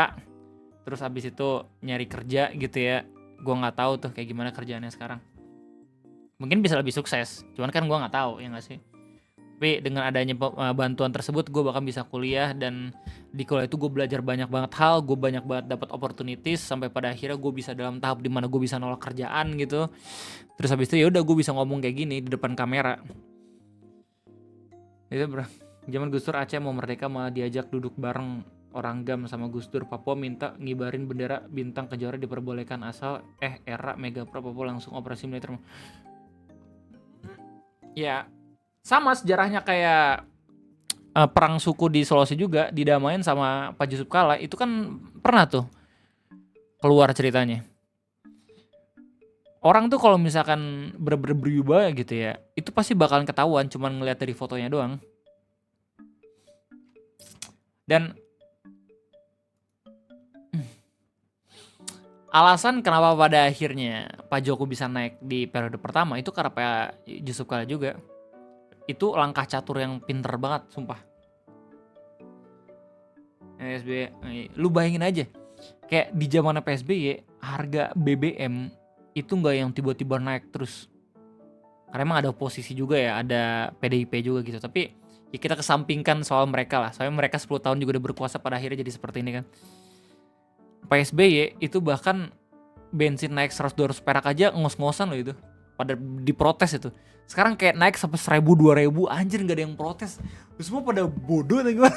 terus abis itu nyari kerja gitu ya. Gue nggak tahu tuh kayak gimana kerjaannya sekarang. Mungkin bisa lebih sukses, cuman kan gue nggak tahu ya nggak sih. Tapi dengan adanya bantuan tersebut, gue bakal bisa kuliah, dan di kuliah itu gue belajar banyak banget hal, gue banyak banget dapat opportunities, sampai pada akhirnya gue bisa dalam tahap dimana gue bisa nolak kerjaan gitu. Terus habis itu ya udah gue bisa ngomong kayak gini di depan kamera. Itu zaman Gus Dur Aceh mau merdeka malah diajak duduk bareng orang GAM sama Gus Dur. Papua minta ngibarin bendera bintang kejora diperbolehkan asal era Mega Pro Papua langsung operasi militer. Ya sama sejarahnya kayak perang suku di Sulawesi juga didamain sama Pak Yusuf Kala. Itu kan pernah tuh keluar ceritanya. Orang tuh kalau misalkan bener-bener berubah gitu ya, itu pasti bakalan ketahuan cuman ngeliat dari fotonya doang. Dan alasan kenapa pada akhirnya Pak Joko bisa naik di periode pertama itu karena Pak Yusuf Kala juga. Itu langkah catur yang pinter banget, sumpah. SBY, lu bayangin aja, kayak di zaman PSBY harga BBM itu nggak yang tiba-tiba naik terus. Karena emang ada oposisi juga ya, ada PDIP juga gitu. Tapi ya kita kesampingkan soal mereka lah. Soalnya mereka 10 tahun juga udah berkuasa, pada akhirnya jadi seperti ini kan. PSBY itu bahkan bensin naik 100-200 perak aja ngos-ngosan loh itu. Pada diprotes itu. Sekarang kayak naik sampai 1.000-2.000, anjir gak ada yang protes. Lu semua pada bodoh nih gue.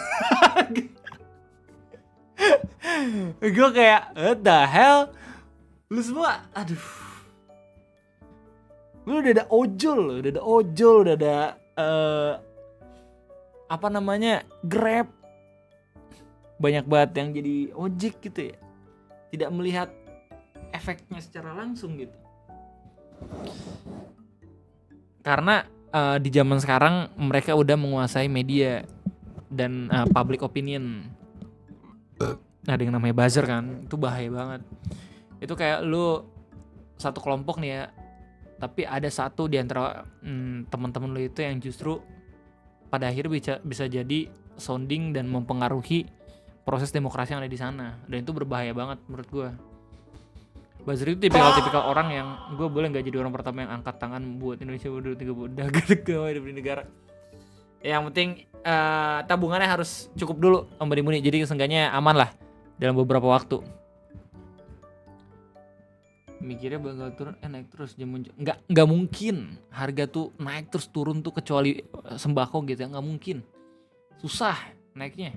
Gue kayak what the hell. Lu semua aduh. Lu udah ada ojol, udah ada apa namanya, Grab. Banyak banget yang jadi ojek gitu ya. Tidak melihat efeknya secara langsung gitu. Karena di zaman sekarang mereka udah menguasai media dan public opinion. Ada yang namanya buzzer kan, itu bahaya banget. Itu kayak lu satu kelompok nih ya, tapi ada satu di antara teman-teman lu itu yang justru pada akhirnya bisa jadi sounding dan mempengaruhi proses demokrasi yang ada di sana. Dan itu berbahaya banget menurut gue. Buzzer itu tipikal orang yang gue boleh nggak jadi orang pertama yang angkat tangan buat Indonesia bodoh 3 budak di negara. Yang penting tabungannya harus cukup dulu Om Muni, jadi seenggaknya aman lah dalam beberapa waktu. Mikirnya bakal turun naik terus nggak mungkin harga tuh naik terus turun tuh, kecuali sembako gitu ya, nggak mungkin, susah naiknya,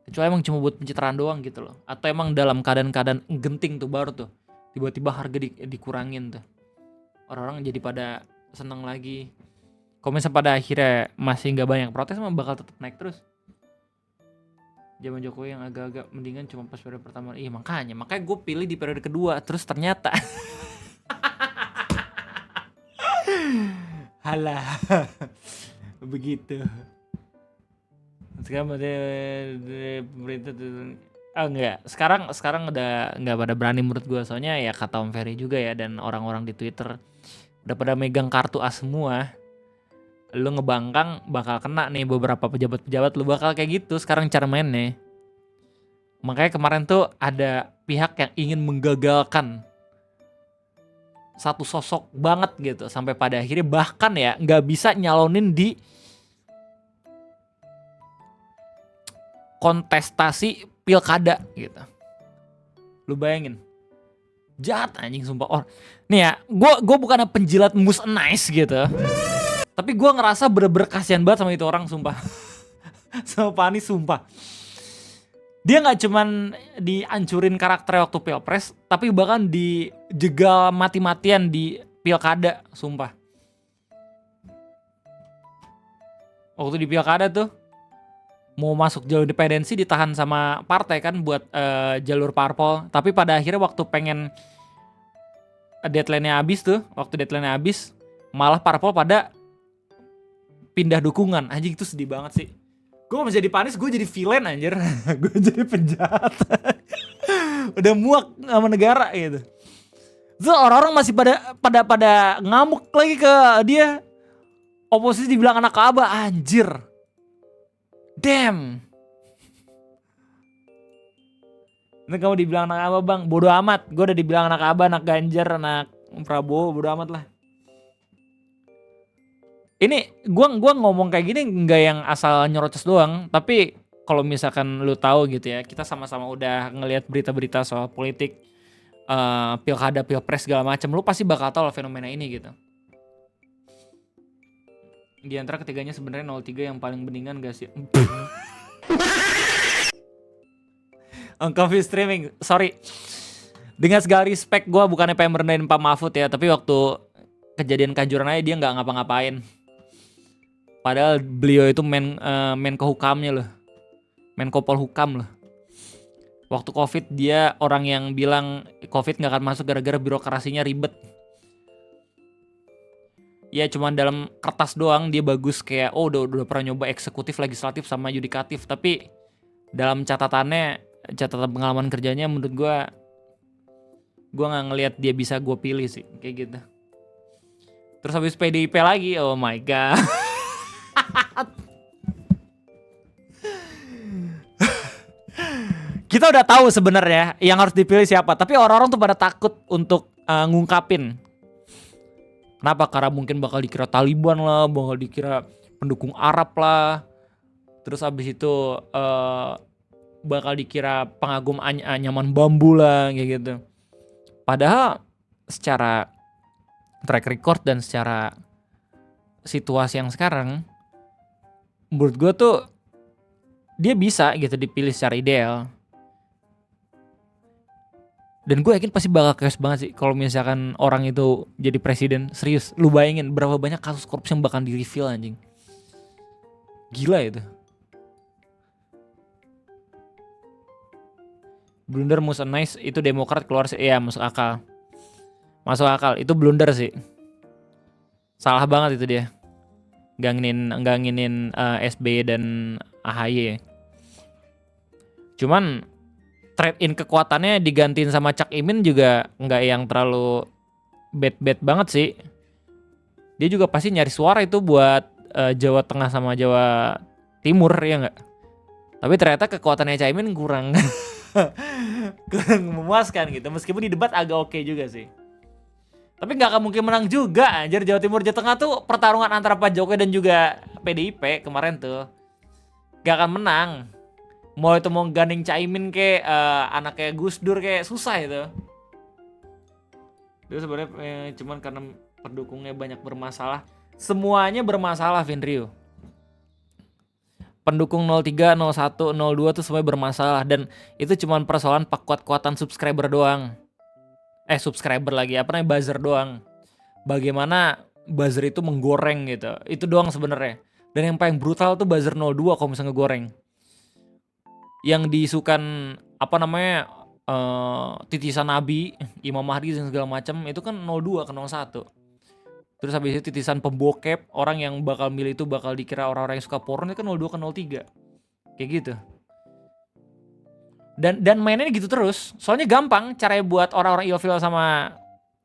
kecuali emang cuma buat pencitraan doang gitu loh, atau emang dalam keadaan genting tuh baru tuh tiba-tiba harga dikurangin tuh, orang-orang jadi pada seneng lagi. Kalau misalnya pada akhirnya masih nggak banyak protes, mah bakal tetap naik terus. Zaman Jokowi yang agak-agak mendingan cuma pas periode pertama. Iya makanya gue pilih di periode kedua. Terus ternyata halah begitu. Sekarang pemerintah enggak. Sekarang udah nggak pada berani menurut gue. Soalnya ya kata Om Ferry juga ya, dan orang-orang di Twitter udah pada megang kartu A semua. Lu ngebangkang bakal kena nih, beberapa pejabat-pejabat lu bakal kayak gitu sekarang cara mainnya. Makanya kemarin tuh ada pihak yang ingin menggagalkan satu sosok banget gitu, sampai pada akhirnya bahkan ya nggak bisa nyalonin di kontestasi pilkada gitu. Lu bayangin, jahat anjing sumpah. Nih ya, gue bukan penjilat mus nice gitu. Tapi gue ngerasa bener-bener kasihan banget sama itu orang, sumpah. Sama Pak Anies, sumpah. Dia gak cuman dihancurin karakternya waktu pilpres, tapi bahkan dijegal mati-matian di pilkada, sumpah. Waktu di pilkada tuh, mau masuk jalur independensi ditahan sama partai kan buat jalur parpol. Tapi pada akhirnya waktu pengen deadline-nya habis, malah parpol pada pindah dukungan. Anjing itu sedih banget sih. Gue gak bisa jadi panis, gue jadi villain anjir. Gue jadi penjahat. Udah muak sama negara gitu. Terus orang-orang masih pada ngamuk lagi ke dia. Oposisi dibilang anak Ka'bah, anjir. Damn. Ini kamu dibilang anak apa bang? Bodoh amat. Gue udah dibilang anak Abah, anak Ganjar, anak Prabowo. Bodoh amat lah. Ini gue ngomong kayak gini nggak yang asal nyerocos doang. Tapi kalau misalkan lu tahu gitu ya, kita sama-sama udah ngelihat berita-berita soal politik, pilkada, pilpres segala macam. Lu pasti bakal tahu lah fenomena ini gitu. Di antara ketiganya sebenarnya 03 yang paling beningan gak sih? Coffee streaming, sorry. Dengan segala respect gue bukannya pengen merendahin Pak Mahfud ya, tapi waktu kejadian Kanjuran aja dia nggak ngapa-ngapain. Padahal beliau itu Menko Hukamnya loh, Menko Polhukam loh. Waktu COVID dia orang yang bilang COVID nggak akan masuk gara-gara birokrasinya ribet. Ya cuman dalam kertas doang dia bagus kayak udah pernah nyoba eksekutif, legislatif sama yudikatif, tapi dalam catatan pengalaman kerjanya menurut gue nggak ngelihat dia bisa gue pilih sih kayak gitu. Terus habis PDIP lagi, oh my god. Kita udah tahu sebenarnya yang harus dipilih siapa, tapi orang-orang tuh pada takut untuk ngungkapin. Kenapa? Karena mungkin bakal dikira Taliban lah, bakal dikira pendukung Arab lah. Terus habis itu bakal dikira pengagum anyaman bambu lah kayak gitu. Padahal secara track record dan secara situasi yang sekarang, menurut gue tuh dia bisa gitu dipilih secara ideal. Dan gue yakin pasti bakal chaos banget sih kalau misalkan orang itu jadi presiden. Serius, lu bayangin berapa banyak kasus korupsi yang bakal di-reveal anjing. Gila itu. Blunder most nice itu Demokrat keluar sih. Iya, masuk akal. Masuk akal, itu blunder sih. Salah banget itu dia. Ganginin SBY dan AHY. Cuman trade in kekuatannya digantiin sama Cak Imin juga nggak yang terlalu bad banget sih. Dia juga pasti nyari suara itu buat Jawa Tengah sama Jawa Timur ya nggak. Tapi ternyata kekuatannya Cak Imin kurang memuaskan gitu. Meskipun di debat agak oke juga sih. Tapi nggak akan mungkin menang juga anjir. Jawa Timur Jawa Tengah tuh pertarungan antara Pak Jokowi dan juga PDIP kemarin tuh. Gak akan menang. Mau itu mau gandeng Caimin kayak anaknya Gus Dur kayak susah itu. Itu sebenarnya cuman karena pendukungnya banyak bermasalah. Semuanya bermasalah, Vinrio. Pendukung 03, 01, 02 tuh semuanya bermasalah dan itu cuman persoalan kuat-kuatan subscriber doang. Subscriber lagi buzzer doang. Bagaimana buzzer itu menggoreng gitu. Itu doang sebenarnya. Dan yang paling brutal tuh buzzer 02 kalau misalnya ngegoreng. Yang diisukan titisan Nabi, Imam Mahdi dan segala macam itu kan 02 ke 01. Terus habis itu titisan pembokep, orang yang bakal milih itu bakal dikira orang-orang yang suka porno itu kan 02 ke 03. Kayak gitu. Dan mainnya gitu terus. Soalnya gampang caranya buat orang-orang ilfil sama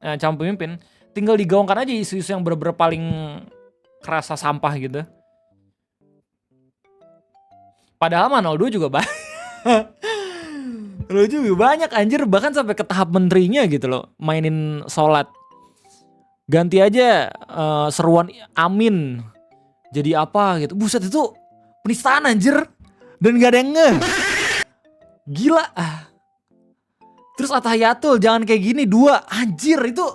calon pemimpin, tinggal digaungkan aja isu-isu yang bener-bener paling kerasa sampah gitu. Padahal mah 02 juga banyak. Lu juga banyak anjir, bahkan sampai ke tahap menterinya gitu loh mainin sholat. Ganti aja seruan amin jadi apa gitu. Buset, itu penistaan anjir. Dan gak ada yang gila. Terus atahiyatul jangan kayak gini 2. Anjir itu.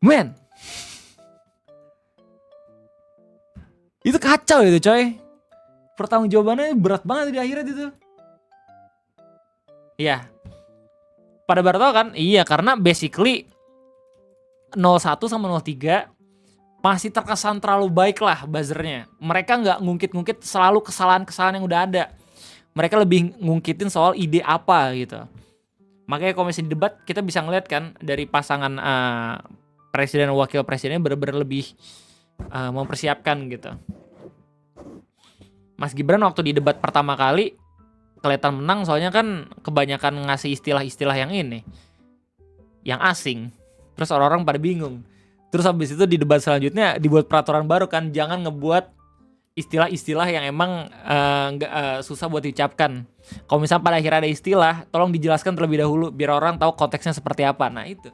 Men. Itu kacau itu coy. Pertanggungjawabannya berat banget di akhirat itu. Iya. Pada baru tau kan? Iya, karena basically 01 sama 03 masih terkesan terlalu baik lah buzzernya. Mereka nggak ngungkit-ngungkit selalu kesalahan-kesalahan yang udah ada. Mereka lebih ngungkitin soal ide apa gitu. Makanya kalau misalnya debat kita bisa ngeliat kan dari pasangan presiden dan wakil presiden bener-bener lebih mempersiapkan gitu. Mas Gibran waktu di debat pertama kali kelihatan menang soalnya kan kebanyakan ngasih istilah-istilah yang ini, yang asing. Terus orang-orang pada bingung. Terus habis itu di debat selanjutnya dibuat peraturan baru kan, jangan ngebuat istilah-istilah yang emang susah buat diucapkan. Kalau misalnya pada akhirnya ada istilah, tolong dijelaskan terlebih dahulu biar orang tahu konteksnya seperti apa. Nah itu.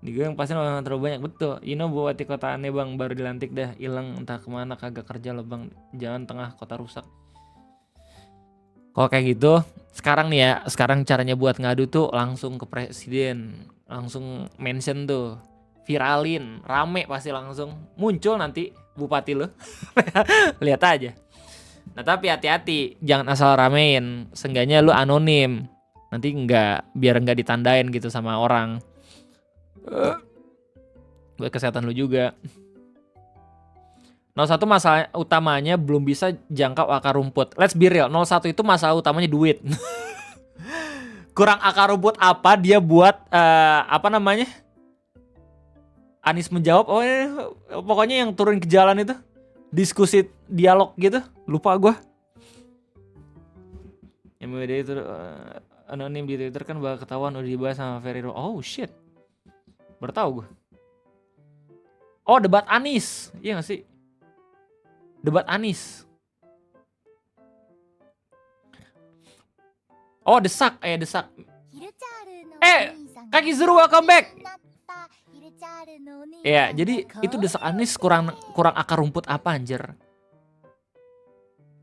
Di gue yang pasti orang terlalu banyak, betul. Buat di kota aneh bang, baru dilantik dah, hilang entah kemana, kagak kerja loh bang, jalan tengah kota rusak. Kalau kayak gitu, sekarang nih ya, sekarang caranya buat ngadu tuh langsung ke presiden, langsung mention tuh, viralin, rame pasti langsung muncul nanti bupati lo, lihat aja. Nah tapi hati-hati, jangan asal ramein, seenggaknya lu anonim, nanti biar nggak ditandain gitu sama orang. Buat kesehatan lu juga. 01 masalah utamanya belum bisa jangkau akar rumput. Let's be real, 01 itu masalah utamanya duit. Kurang akar rumput apa dia buat apa namanya? Anies menjawab, pokoknya yang turun ke jalan itu diskusi dialog gitu, lupa gue. Yang media itu anonim di Twitter kan bakal ketahuan udah dibahas sama Ferry. Oh shit. Baru tahu gue. Oh, debat Anies. Iya gak sih? Debat Anies. Oh, desak. Desak. Kaki Zuru welcome back. Ya, jadi itu desak Anies kurang akar rumput apa anjir.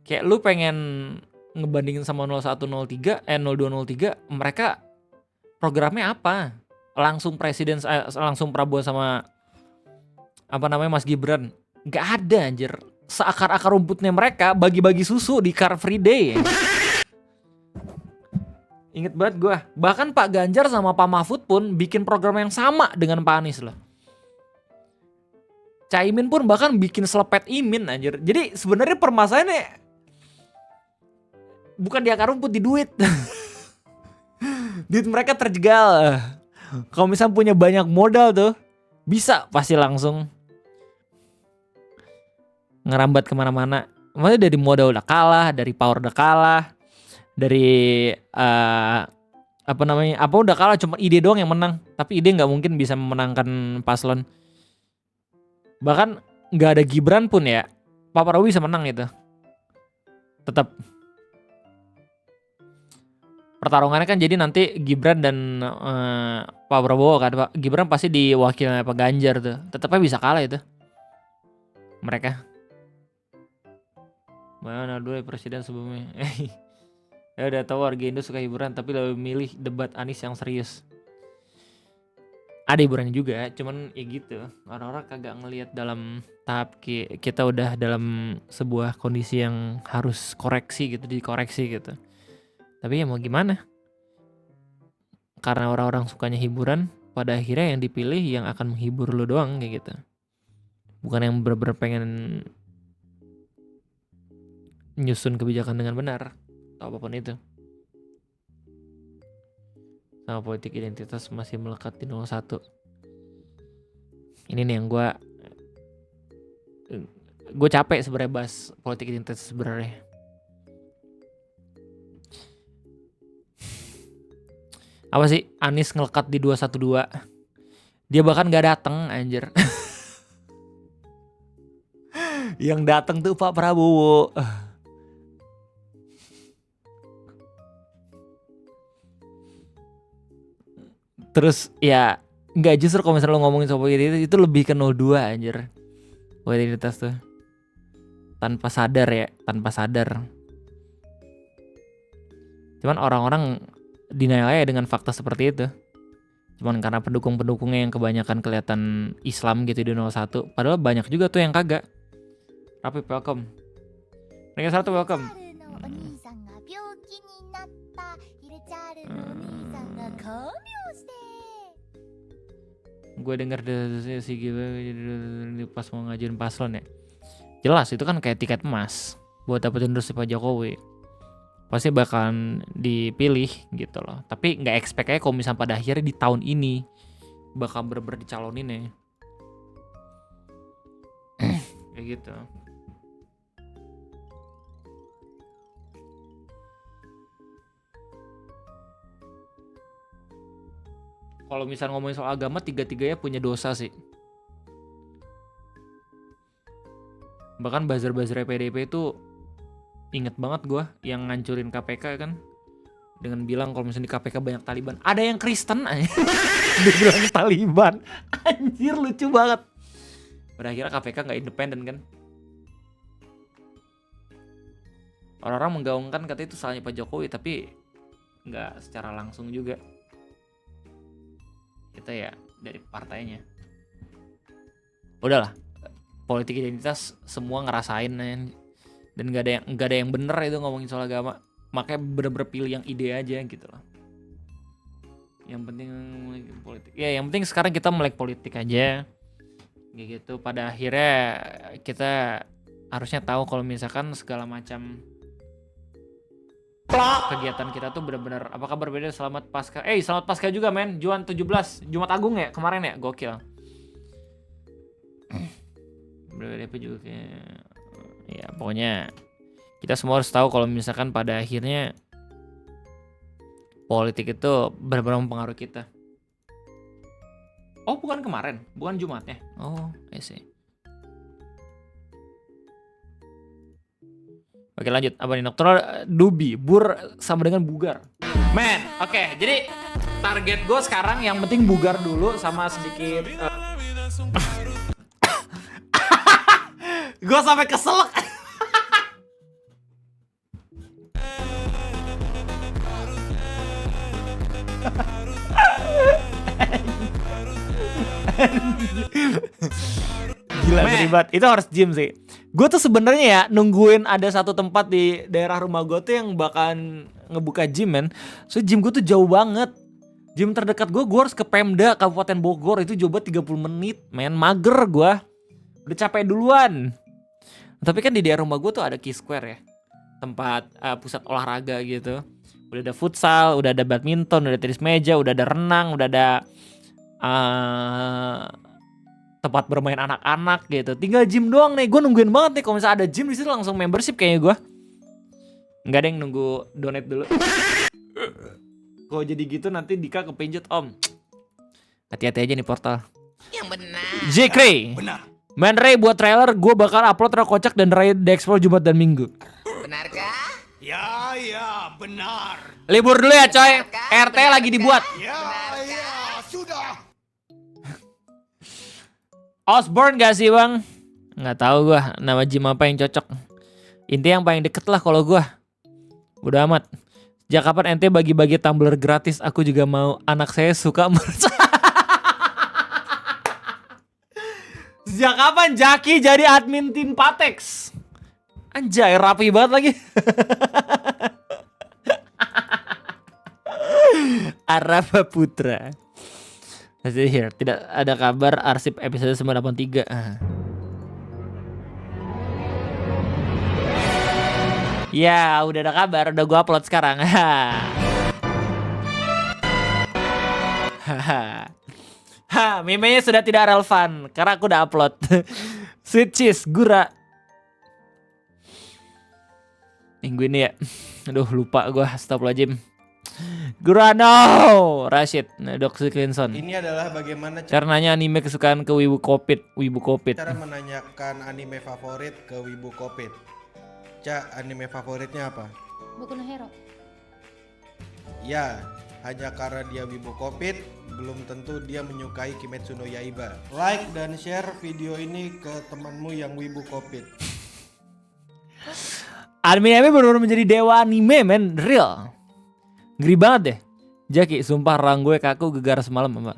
Kayak lu pengen ngebandingin sama 0103, 0203, mereka programnya apa? Langsung presiden, langsung Prabowo sama apa namanya Mas Gibran, nggak ada anjir. Seakar-akar rumputnya mereka bagi-bagi susu di Car Free Day. Ingat banget gue. Bahkan Pak Ganjar sama Pak Mahfud pun bikin program yang sama dengan Pak Anies loh. Caimin pun bahkan bikin selepet Imin anjir. Jadi sebenarnya permasalahannya bukan di akar rumput, di duit. Duit mereka terjegal. Kalau misalnya punya banyak modal tuh, bisa pasti langsung ngerambat kemana-mana. Maksudnya dari modal udah kalah, dari power udah kalah, dari apa udah kalah, cuma ide doang yang menang. Tapi ide nggak mungkin bisa memenangkan paslon. Bahkan nggak ada Gibran pun ya, Pak Prabowo bisa menang itu. Tetap. Pertarungannya kan jadi nanti Gibran dan Pak Prabowo kan. Pak Gibran pasti diwakilnya Pak Ganjar tuh. Tetapnya bisa kalah itu mereka. Mana dulu presiden sebelumnya. Ya udah tahu warga Indo suka hiburan tapi lebih milih debat Anies yang serius. Ada hiburannya juga, cuman ya gitu. Orang-orang kagak ngelihat dalam tahap kita udah dalam sebuah kondisi yang harus koreksi gitu, dikoreksi gitu. Tapi ya mau gimana? Karena orang-orang sukanya hiburan, pada akhirnya yang dipilih yang akan menghibur lo doang kayak gitu. Bukan yang bener-bener pengen nyusun kebijakan dengan benar atau apapun itu. Sama politik identitas masih melekat di 01. Ini nih yang gue capek sebenarnya bahas politik identitas sebenarnya. Apa sih Anies ngelekat di 212? Dia bahkan gak datang anjir. Yang datang tuh Pak Prabowo. Terus ya nggak, justru kalau misalnya lo ngomongin soal identitas itu lebih ke 02 anjir. Identitas tuh tanpa sadar. Cuman orang-orang denialnya dengan fakta seperti itu. Cuman karena pendukung-pendukungnya yang kebanyakan kelihatan Islam gitu di 01. Padahal banyak juga tuh yang kagak. Rapi welcome. Mereka 1 welcome. Gue denger si Gibran pas mau ngajuin paslon ya. Jelas itu kan kayak tiket emas buat dapetin endorse Pak Jokowi. Pasti bakalan dipilih gitu loh. Tapi nggak expect aja kalau misalnya pada akhirnya di tahun ini bakal bener-bener dicalonin ya. Kayak gitu. Kalau misalnya ngomongin soal agama, tiga-tiganya punya dosa sih. Bahkan buzzer-buzzer PDIP itu inget banget gue yang ngancurin KPK kan, dengan bilang kalau misalnya di KPK banyak Taliban. Ada yang Kristen aja dia bilang Taliban. Anjir, lucu banget. Pada akhirnya KPK nggak independen kan. Orang-orang menggaungkan katanya itu salahnya Pak Jokowi, tapi nggak secara langsung juga. Kita ya dari partainya. Udahlah, politik identitas semua ngerasain dan nggak ada yang bener itu ngomongin soal agama. Makanya bener-bener pilih yang ide aja gitu loh. Yang penting politik. Ya yang penting sekarang kita melek politik aja. Kayak gitu. Pada akhirnya kita harusnya tahu kalau misalkan segala macam kegiatan kita tuh benar-benar apakah berbeda. Selamat Paskah. Selamat Paskah juga men. Juan 17 Jumat Agung ya kemarin ya, gokil. Berbeda juga kayak ya pokoknya kita semua harus tahu kalau misalkan pada akhirnya politik itu benar-benar mempengaruhi kita. Oh bukan kemarin, bukan Jumatnya. Oh I see. Oke lanjut, apa nih? Nocturnal Dubi, Bur sama dengan bugar. Men, oke, jadi target gue sekarang yang penting bugar dulu sama sedikit gue sampai keselak. Gila ribet. Itu harus gym sih. Gue tuh sebenarnya ya nungguin ada satu tempat di daerah rumah gue tuh yang bakalan ngebuka gym men. So gym gue tuh jauh banget. Gym terdekat gue harus ke Pemda Kabupaten Bogor. Itu coba 30 menit men. Mager gue. Udah capek duluan. Tapi kan di daerah rumah gue tuh ada Key Square ya. Tempat pusat olahraga gitu. Udah ada futsal, udah ada badminton, udah ada tenis meja, udah ada renang, udah ada tempat bermain anak-anak gitu. Tinggal gym doang nih. Gue nungguin banget nih kalau misalnya ada gym di situ langsung membership kayaknya gue. Enggak ada yang nunggu donate dulu. Kalau jadi gitu nanti Dika kepincut om. Hati-hati aja nih portal. Yang benar. J-Kray. Benar. Man Ray buat trailer gue bakal upload Kocak dan Ray The Explore Jumat dan Minggu. Benarkah? Ya, benar. Libur dulu ya coy. RT lagi dibuat. Ya, sudah. Osborne gak sih bang? Nggak tahu gue nama gym apa yang cocok. Intinya yang paling deket lah kalau gue. Udah amat. Sejak kapan ente bagi-bagi tumbler gratis? Aku juga mau. Anak saya suka merca. Sejak kapan Jaki jadi admin tim Patex? Anjay rapi banget lagi. Arafa Putra. Here, tidak ada kabar arsip episode 983. Ya, udah ada kabar, udah gua upload sekarang. Meme-nya sudah tidak relevan karena aku udah upload. Sweet cheese, gura. Minggu ini ya. Aduh, lupa gua, astagfirullahaladzim. Gurano, Rashid, Dr. Clinton. Ini adalah bagaimana Karenanya anime kesukaan ke Wibu Kopit. cara menanyakan anime favorit ke Wibu Kopit. Cak, anime favoritnya apa? Boku no Hero. Ya, hanya karena dia Wibu Kopit, belum tentu dia menyukai Kimetsu no Yaiba. Like dan share video ini ke temanmu yang Wibu Kopit. Anime benar-benar menjadi dewa anime, men, real. Ngeri banget deh. Jaki, sumpah rang gue kaku gegar semalam, Mbak.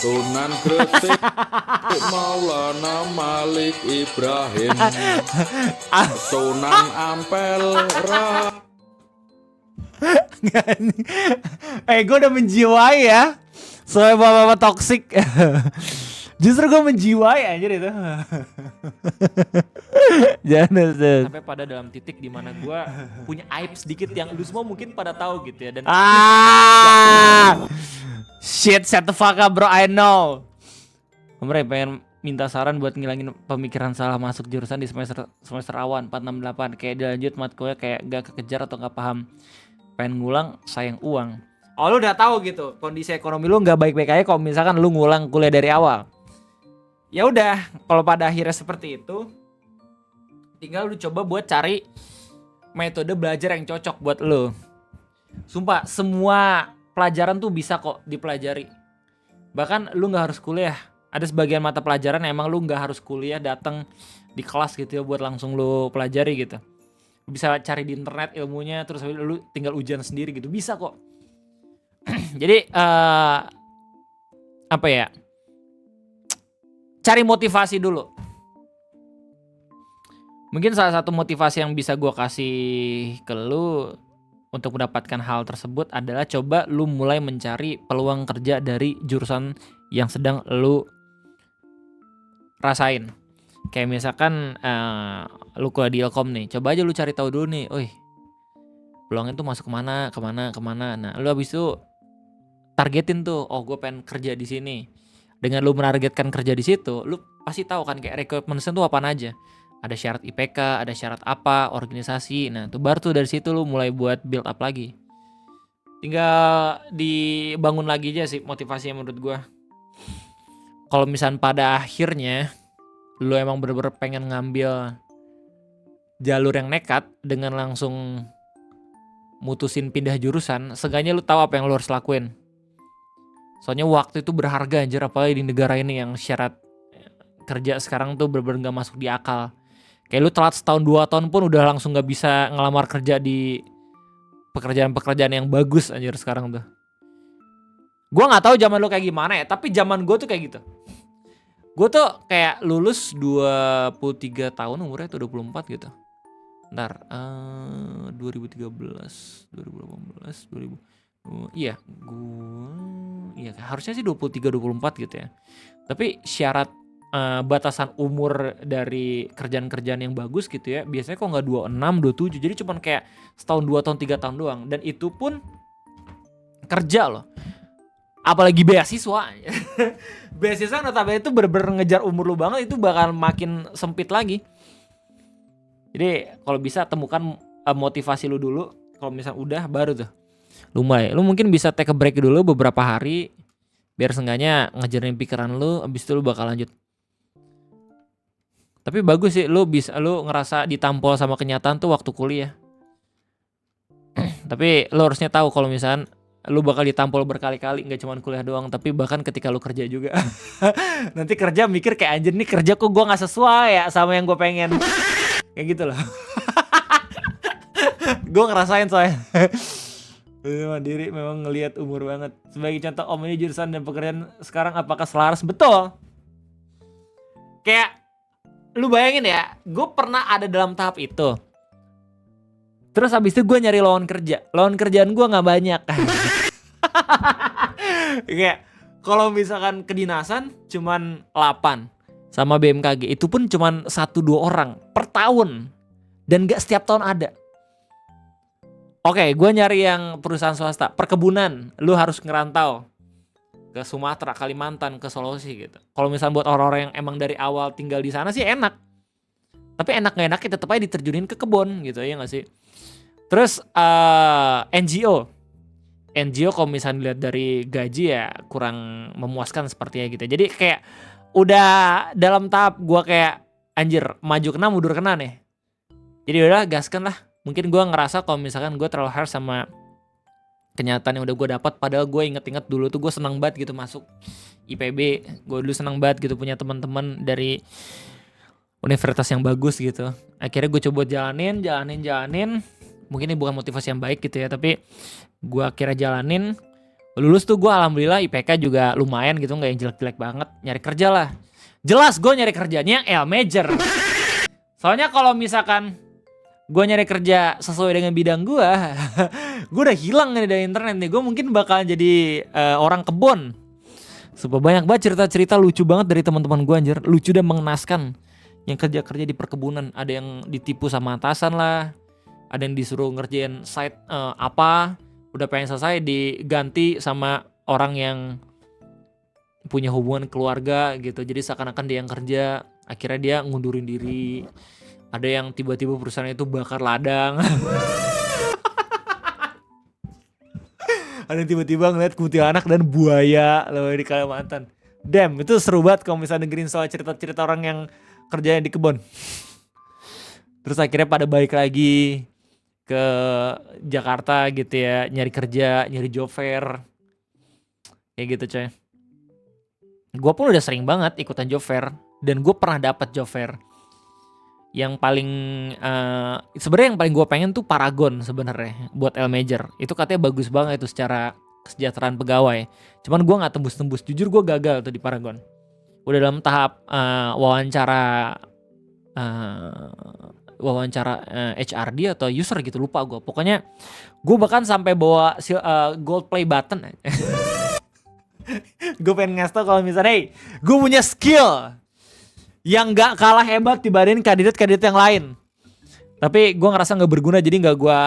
Sunan Gresik Maulana Malik Ibrahim Sunan Ampel Gue udah menjiwai ya. Soalnya bapak-bapak toksik. Justru gue menjiwai anjir itu. Jangan sampai pada dalam titik dimana gue punya aib sedikit yang lu semua mungkin pada tahu gitu ya. Dan shit, shut the fuck up bro, I know. Omre pengen minta saran buat ngilangin pemikiran salah masuk jurusan di semester awan 468. Kayak dilanjut matkulnya kayak gak kekejar atau gak paham. Pengen ngulang sayang uang. Oh lu udah tahu gitu kondisi ekonomi lu gak baik-baik aja kalau misalkan lu ngulang kuliah dari awal. Ya udah, kalau pada akhirnya seperti itu, tinggal lu coba buat cari metode belajar yang cocok buat lu. Sumpah, semua pelajaran tuh bisa kok dipelajari. Bahkan lu nggak harus kuliah. Ada sebagian mata pelajaran yang emang lu nggak harus kuliah datang di kelas gitu ya buat langsung lu pelajari gitu. Lu bisa cari di internet ilmunya, terus lu tinggal ujian sendiri gitu, bisa kok. Jadi apa ya? Cari motivasi dulu. Mungkin salah satu motivasi yang bisa gue kasih ke lu untuk mendapatkan hal tersebut adalah coba lu mulai mencari peluang kerja dari jurusan yang sedang lu rasain. Kayak misalkan lu kuliah di Ilkom nih, coba aja lu cari tahu dulu nih, peluangnya tuh masuk kemana. Nah, lu habis itu targetin tuh, gue pengen kerja di sini. Dengan lu menargetkan kerja di situ, lu pasti tahu kan kayak requirement-nya tuh apaan aja. Ada syarat IPK, ada syarat apa, organisasi. Nah, tuh baru tuh dari situ lu mulai buat build up lagi. Tinggal dibangun lagi aja sih motivasinya menurut gua. Kalau misalnya pada akhirnya lu emang bener-bener pengen ngambil jalur yang nekat dengan langsung mutusin pindah jurusan, seenggaknya lu tahu apa yang lu harus lakuin. Soalnya waktu itu berharga anjir, apalagi di negara ini yang syarat kerja sekarang tuh bener-bener gak masuk di akal. Kayak lu telat setahun 2 tahun pun udah langsung gak bisa ngelamar kerja di pekerjaan-pekerjaan yang bagus anjir sekarang tuh. Gua gak tahu zaman lu kayak gimana ya, tapi zaman gue tuh kayak gitu. Gue tuh kayak lulus 23 tahun, umurnya tuh 24 gitu. Ntar 2013, 2018, 2000. Iya, harusnya sih 23-24 gitu ya. Tapi syarat batasan umur dari kerjaan-kerjaan yang bagus gitu ya, biasanya kok nggak 26, 27, jadi cuman kayak setahun 2 tahun 3 tahun doang. Dan itu pun kerja loh. Apalagi beasiswa. Beasiswa notabene itu bener-bener ngejar umur lu banget, itu bakal makin sempit lagi. Jadi kalau bisa temukan motivasi lu dulu. Kalau misalnya udah baru tuh lumayan. Lu mungkin bisa take a break dulu beberapa hari biar seenggaknya ngejarin pikiran lu, abis itu lu bakal lanjut. Tapi bagus sih lu ngerasa ditampol sama kenyataan tuh waktu kuliah. Tapi lu harusnya tahu kalau misalnya lu bakal ditampol berkali-kali, nggak cuma kuliah doang, tapi bahkan ketika lu kerja juga. Nanti kerja mikir kayak anjir nih kerja kok gua nggak sesuai ya sama yang gue pengen. Kayak gitu loh. Gue ngerasain soalnya. Mandiri memang ngelihat umur banget. Sebagai contoh, om ini jurusan dan pekerjaan sekarang apakah selaras? Betul. Kayak lu bayangin ya, gue pernah ada dalam tahap itu. Terus habis itu gue nyari lowongan kerja. Lowongan kerjaan gue nggak banyak. Kayak kalau misalkan kedinasan cuman 8 sama BMKG, itu pun cuman 1-2 orang per tahun dan gak setiap tahun ada. Oke, gue nyari yang perusahaan swasta. Perkebunan, lu harus ngerantau ke Sumatera, Kalimantan, ke Sulawesi gitu. Kalau misalnya buat orang-orang yang emang dari awal tinggal di sana sih enak. Tapi enak gak enaknya tetep aja diterjunin ke kebun gitu, ya gak sih? Terus NGO kalau misalnya dilihat dari gaji ya kurang memuaskan sepertinya gitu. Jadi kayak udah dalam tahap gue kayak anjir, maju kena mundur kena nih. Jadi udah gaskan lah. Mungkin gue ngerasa kalau misalkan gue terlalu harsh sama kenyataan yang udah gue dapat. Padahal gue inget-inget dulu tuh gue senang banget gitu masuk IPB. Gue dulu senang banget gitu punya teman-teman dari universitas yang bagus gitu. Akhirnya gue coba jalanin. Mungkin ini bukan motivasi yang baik gitu ya, tapi gue akhirnya jalanin. Lulus tuh gue alhamdulillah IPK juga lumayan gitu, gak yang jelek-jelek banget. Nyari kerja lah. Jelas gue nyari kerjanya L major. Soalnya kalau misalkan gue nyari kerja sesuai dengan bidang gue, gue udah hilang nih dari internet nih. Gue mungkin bakal jadi orang kebon. Super banyak banget cerita-cerita lucu banget dari teman-teman gue anjir, lucu dan mengenaskan. Yang kerja di perkebunan, ada yang ditipu sama atasan lah, ada yang disuruh ngerjain site apa, udah pengen selesai diganti sama orang yang punya hubungan keluarga gitu. Jadi seakan-akan dia yang kerja, akhirnya dia ngundurin diri. Ada yang tiba-tiba perusahaan itu bakar ladang. Ada yang tiba-tiba ngeliat kuntilanak dan buaya loh di Kalimantan. Damn, itu seru banget kalau misalnya dengerin soal cerita-cerita orang yang kerjanya di kebun. Terus akhirnya pada balik lagi ke Jakarta gitu ya, nyari kerja, nyari job fair. Kayak gitu coy. Gue pun udah sering banget ikutan job fair. Dan gue pernah dapat job fair. Yang paling sebenarnya yang paling gue pengen tuh Paragon sebenarnya buat L Major. Itu katanya bagus banget itu secara kesejahteraan pegawai. Cuman gue nggak tembus-tembus. Jujur gue gagal tuh di Paragon. Udah dalam tahap wawancara HRD atau user gitu, lupa gue. Pokoknya gue bahkan sampai bawa gold play button. Gue pengen ngasih tau kalau misalnya, hey, gue punya skill yang gak kalah hebat dibanding kandidat-kandidat yang lain. Tapi gue ngerasa gak berguna, jadi gak gue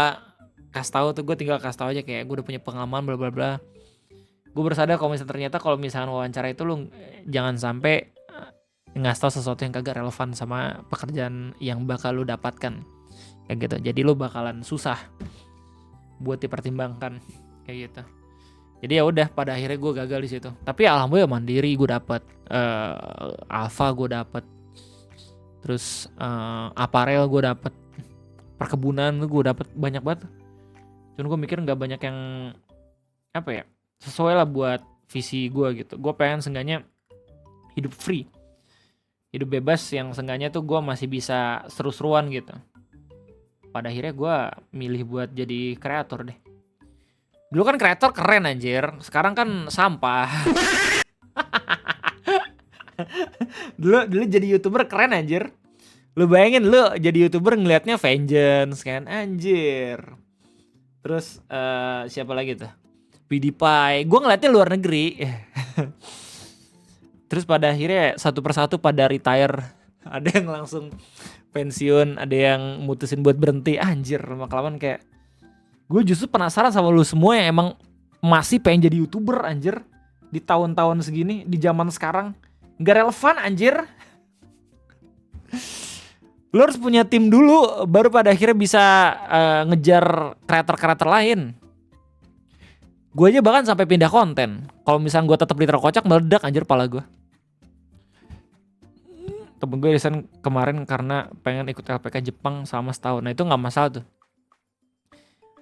kasih tahu tuh. Gue tinggal kasih tahu aja kayak gue udah punya pengalaman bla bla bla. Gue bersadar kalau misalnya ternyata kalau misalnya wawancara itu lu jangan sampai ngasih tahu sesuatu yang kagak relevan sama pekerjaan yang bakal lu dapatkan. Kayak gitu. Jadi lu bakalan susah buat dipertimbangkan kayak gitu. Jadi ya udah, pada akhirnya gue gagal di situ. Tapi alhamdulillah mandiri gue dapet, Alfa gue dapet, terus aparel gue dapet, perkebunan gue dapet banyak banget. Cuman gue mikir nggak banyak yang apa ya, sesuai lah buat visi gue gitu. Gue pengen seenggaknya hidup free, hidup bebas yang seenggaknya tuh gue masih bisa seru-seruan gitu. Pada akhirnya gue milih buat jadi kreator deh. Dulu kan kreator keren anjir, sekarang kan sampah. dulu jadi YouTuber keren anjir. Lu bayangin lu jadi YouTuber ngelihatnya Vengeance kan anjir. Terus siapa lagi tuh? PewDiePie. Gue ngeliatnya luar negeri. Terus pada akhirnya satu persatu pada retire. Ada yang langsung pensiun, ada yang mutusin buat berhenti. Anjir, lama-kelamaan kayak gue justru penasaran sama lu semua yang emang masih pengen jadi YouTuber anjir. Di tahun-tahun segini, di zaman sekarang. Gak relevan anjir. Lu harus punya tim dulu, baru pada akhirnya bisa ngejar kreator-kreator lain. Gue aja bahkan sampai pindah konten. Kalau misalnya gue tetap di terkocak, meledak anjir pala gue. Temen gue resign kemarin karena pengen ikut LPK Jepang selama setahun. Nah itu gak masalah tuh.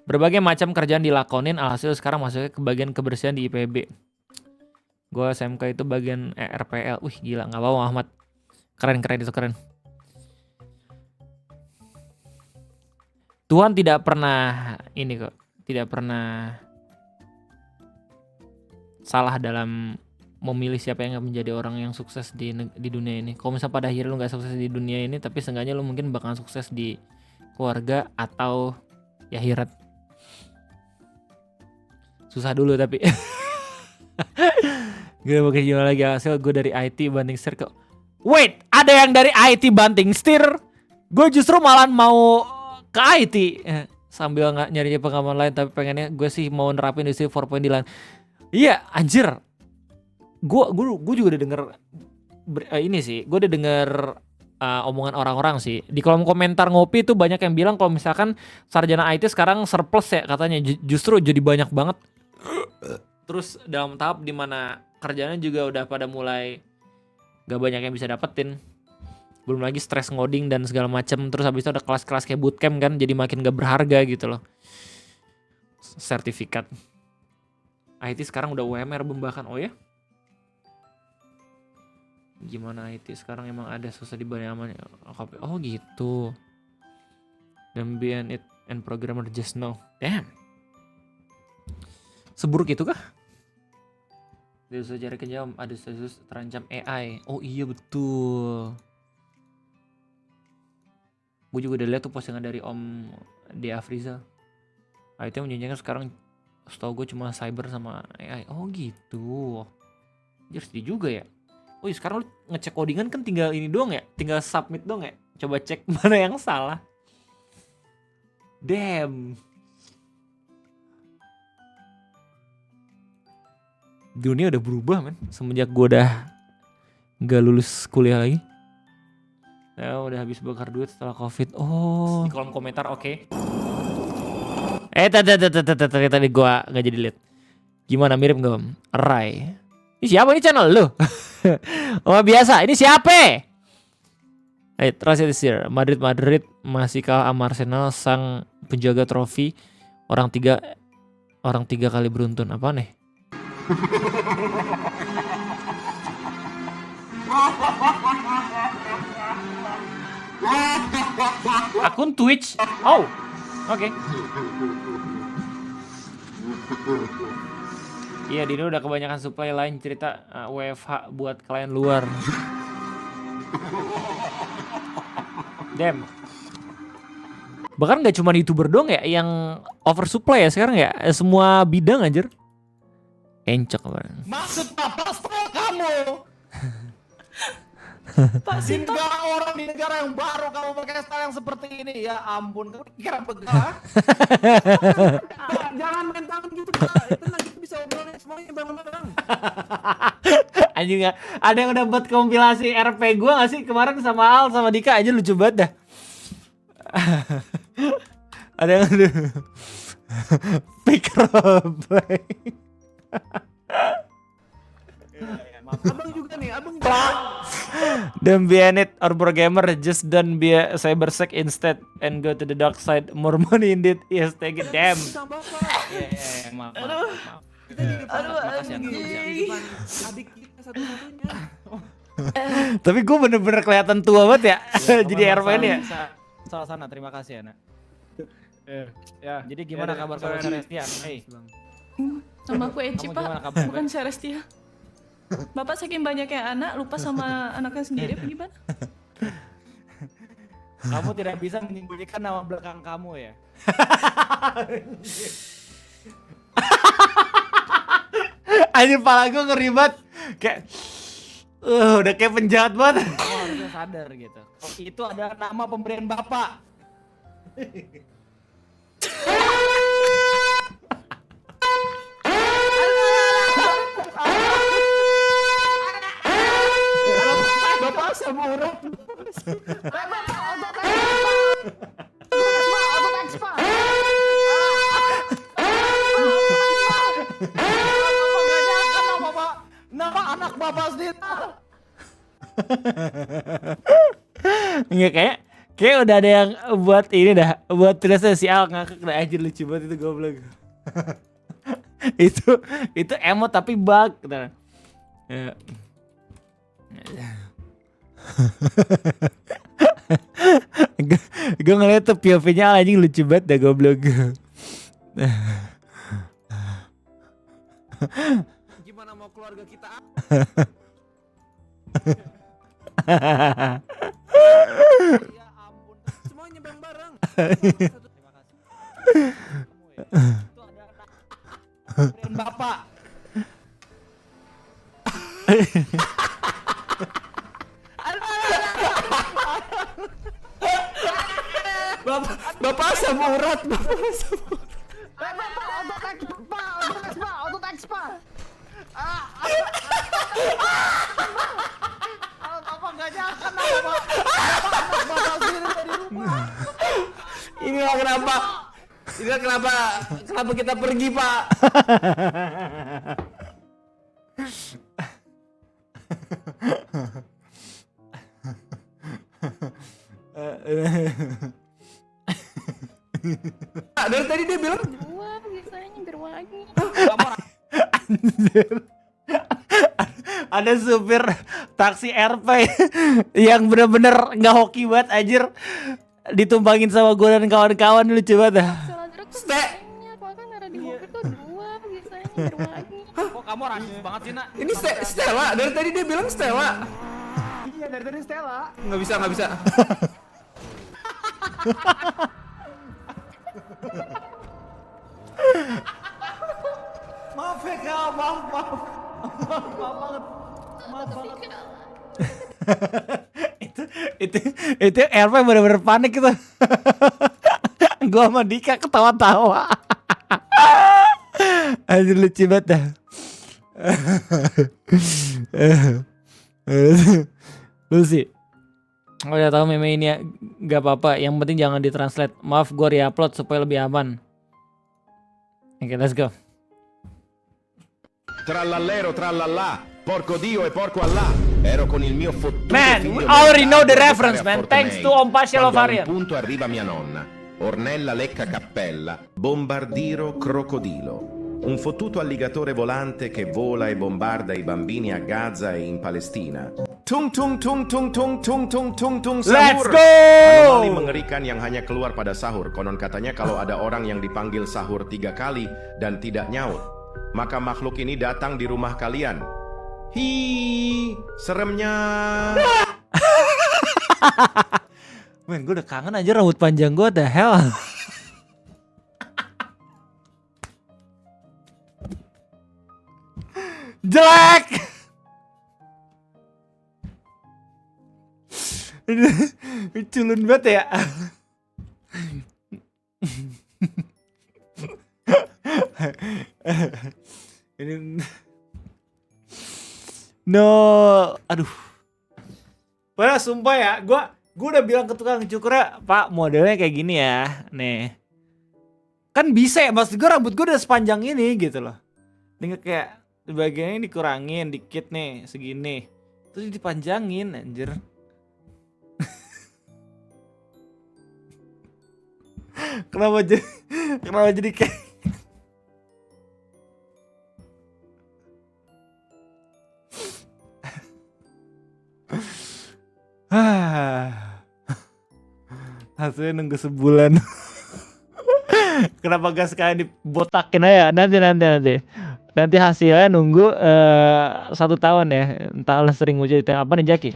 Berbagai macam kerjaan dilakonin, alhasil sekarang masuknya ke bagian kebersihan di IPB. Gue SMK itu bagian RPL. Wih gila, gak apa-apa Ahmad. Keren itu keren. Tuhan tidak pernah ini kok, tidak pernah salah dalam memilih siapa yang menjadi orang yang sukses di dunia ini. Kalau misalnya pada akhirnya lu gak sukses di dunia ini, tapi seenggaknya lu mungkin bakal sukses di keluarga atau ya akhirat. Susah dulu tapi. Gue mau gimana lagi, hasil gue dari IT banting setir ke. Wait, ada yang dari IT banting setir? Gue justru malah mau ke IT. Sambil gak nyari pengalaman lain, tapi pengennya gue sih mau nerapin industri 4.0. Iya anjir. Gue juga udah denger ini sih. Gue udah denger omongan orang-orang sih. Di kolom komentar ngopi tuh banyak yang bilang kalau misalkan sarjana IT sekarang surplus ya katanya. Justru jadi banyak banget. Terus dalam tahap dimana kerjanya juga udah pada mulai gak banyak yang bisa dapetin. Belum lagi stres ngoding dan segala macam. Terus habis itu ada kelas-kelas kayak bootcamp kan, jadi makin gak berharga gitu loh. Sertifikat IT sekarang udah UMR bahkan. Oh ya? Gimana IT sekarang emang ada susah dibanding aman. Oh gitu. Ambient it and programmer just know. Damn. Seburuk itu kah? Dia usah cari kejam, ada status terancam AI. Oh iya betul. Gue juga udah lihat tuh postingan dari Om Dia Afrizal. IT menjanjikan sekarang setahu gue cuma cyber sama AI. Oh gitu. Jadi sedih juga ya. Oh iya, sekarang lu ngecek codingan kan tinggal ini doang ya? Tinggal submit doang ya? Coba cek mana yang salah. Damn. Dunia udah berubah men. Semenjak gue udah gak lulus kuliah lagi. Ya udah habis bakar duit setelah COVID. Oh. Di kolom komentar oke. Tadi gue gak jadi liat. Gimana, mirip gak Om? Rai. Ini siapa nih channel lu? Oh biasa, ini siapa? Trust this year. Madrid masih kalah sama Arsenal, sang penjaga trofi. Orang tiga kali beruntun. Apa nih? Akun Twitch. Oh, oke. Iya, Dino udah kebanyakan supply lain cerita WFH buat klien luar. Damn. Bahkan nggak cuma YouTuber doang ya yang oversupply ya sekarang ya. Semua bidang anjir. Encok kemarin. Maksud apa setelah kamu? Pak Di Sinto. negara orang, di negara yang baru kamu pakai style yang seperti ini. Ya ampun, kamu kira begah? Jangan main tangan gitu, Pak. Itu nanti kita bisa obrolin semuanya bareng-bareng. Anjing nggak ada yang udah buat kompilasi RP gua nggak sih kemarin sama Al sama Dika aja lucu banget dah. Ada yang udah pick roleplay. Abang juga nih, abang juga. Don't be an it or pro gamer, just don't be a cybersec instead and go to the dark side. More money indeed, yes, take it, damn. Sama Bapak. Iya, maaf. Kita di depan, Makasih, di Anak. depan adik kita satu-satunya. Tapi gue bener-bener kelihatan tua banget ya, jadi RPN ya. Salah sana, terima kasih ya nak. Ya. Jadi gimana kabar kamu Celestia? Hey, Nama aku Eci kamu Pak, gimana kabar? bukan Celestia. Bapak saking banyaknya anak, lupa sama anaknya sendiri apa gimana? Kamu tidak bisa menyembunyikan nama belakang kamu ya? Anjir pala gue ngeri banget. Kayak udah kayak penjahat banget. Kamu harusnya sadar gitu. Oh, itu adalah nama pemberian bapak. Bapak sama orang. Nama anak bapak sendiri. Enggak kayak udah ada yang buat ini dah, buat tulisnya si Al ngakak dah aja lucu banget itu goblok. itu emot tapi bug. Nah. Ya. Gue ngeliat tuh POV-nya Al anjing lucu banget dah goblok. Gimana mau keluarga kita? Ya ampun, semuanya bareng-bareng. Terima kasih. Itu adalah nama pemberian bapak. Bapak sama urat. Inilah kenapa kita pergi, Pak. Dari tadi dia bilang Wah, biasanya berwangi. Anjir. Ada supir taksi RP yang bener-bener nggak hoki banget anjir, ditumpangin sama gue dan kawan-kawan lucu banget dah. Salah jeruk tuh banyak, maka nara di mobil tuh dua, biasanya berwangi. Kok kamu rasis banget sih nak? ini Stella. Dari tadi dia bilang Stella. Iya dari tadi Stella. Nggak bisa. Maaf ya kak, maaf banget. Maaf banget. itu RP bener-bener panik itu. Gua sama Dika ketawa-tawa. Anjir lucu banget dah. Lu sih udah tahu meme ini ya, gak apa-apa, yang penting jangan ditranslate. Maaf gue re-upload supaya lebih aman. Oke, let's go. Trallallero trallallà, porco Dio e porco Allah. Ero con il mio fottuto Man, figlio we already know the Leonardo a reference, giocare a man. Thanks to Fortnite. Ompascia Quando a Lovarian. un punto arriva mia nonna. Ornella lecca cappella, bombardiro crocodilo. Un fottuto alligatore volante che vola e bombarda i bambini a Gaza e in Palestina. Tung tung tung tung tung tung tung tung tung Let's sahur. go! Anomali mengerikan yang hanya keluar pada sahur. Konon katanya kalau ada orang yang dipanggil sahur 3 kali dan tidak nyaut, maka makhluk ini datang di rumah kalian. Hi, seremnya. Men, gue udah kangen aja rambut panjang gue, the hell. Jelek. Ini culun banget ya. Ini no, aduh. Padahal sumpah ya, gue udah bilang ke tukang cukurnya, Pak modelnya kayak gini ya, nih. Kan bisa ya, maksud gue rambut gue udah sepanjang ini gitu loh. Tinggal kayak bagiannya dikurangin dikit nih, segini. Terus dipanjangin, anjir. Kenapa jadi kayak hasilnya nunggu sebulan. Kenapa gak sekalian dibotakin aja? Nanti hasilnya nunggu 1 tahun ya. Entahlah sering mau jadi apa nih Jaki?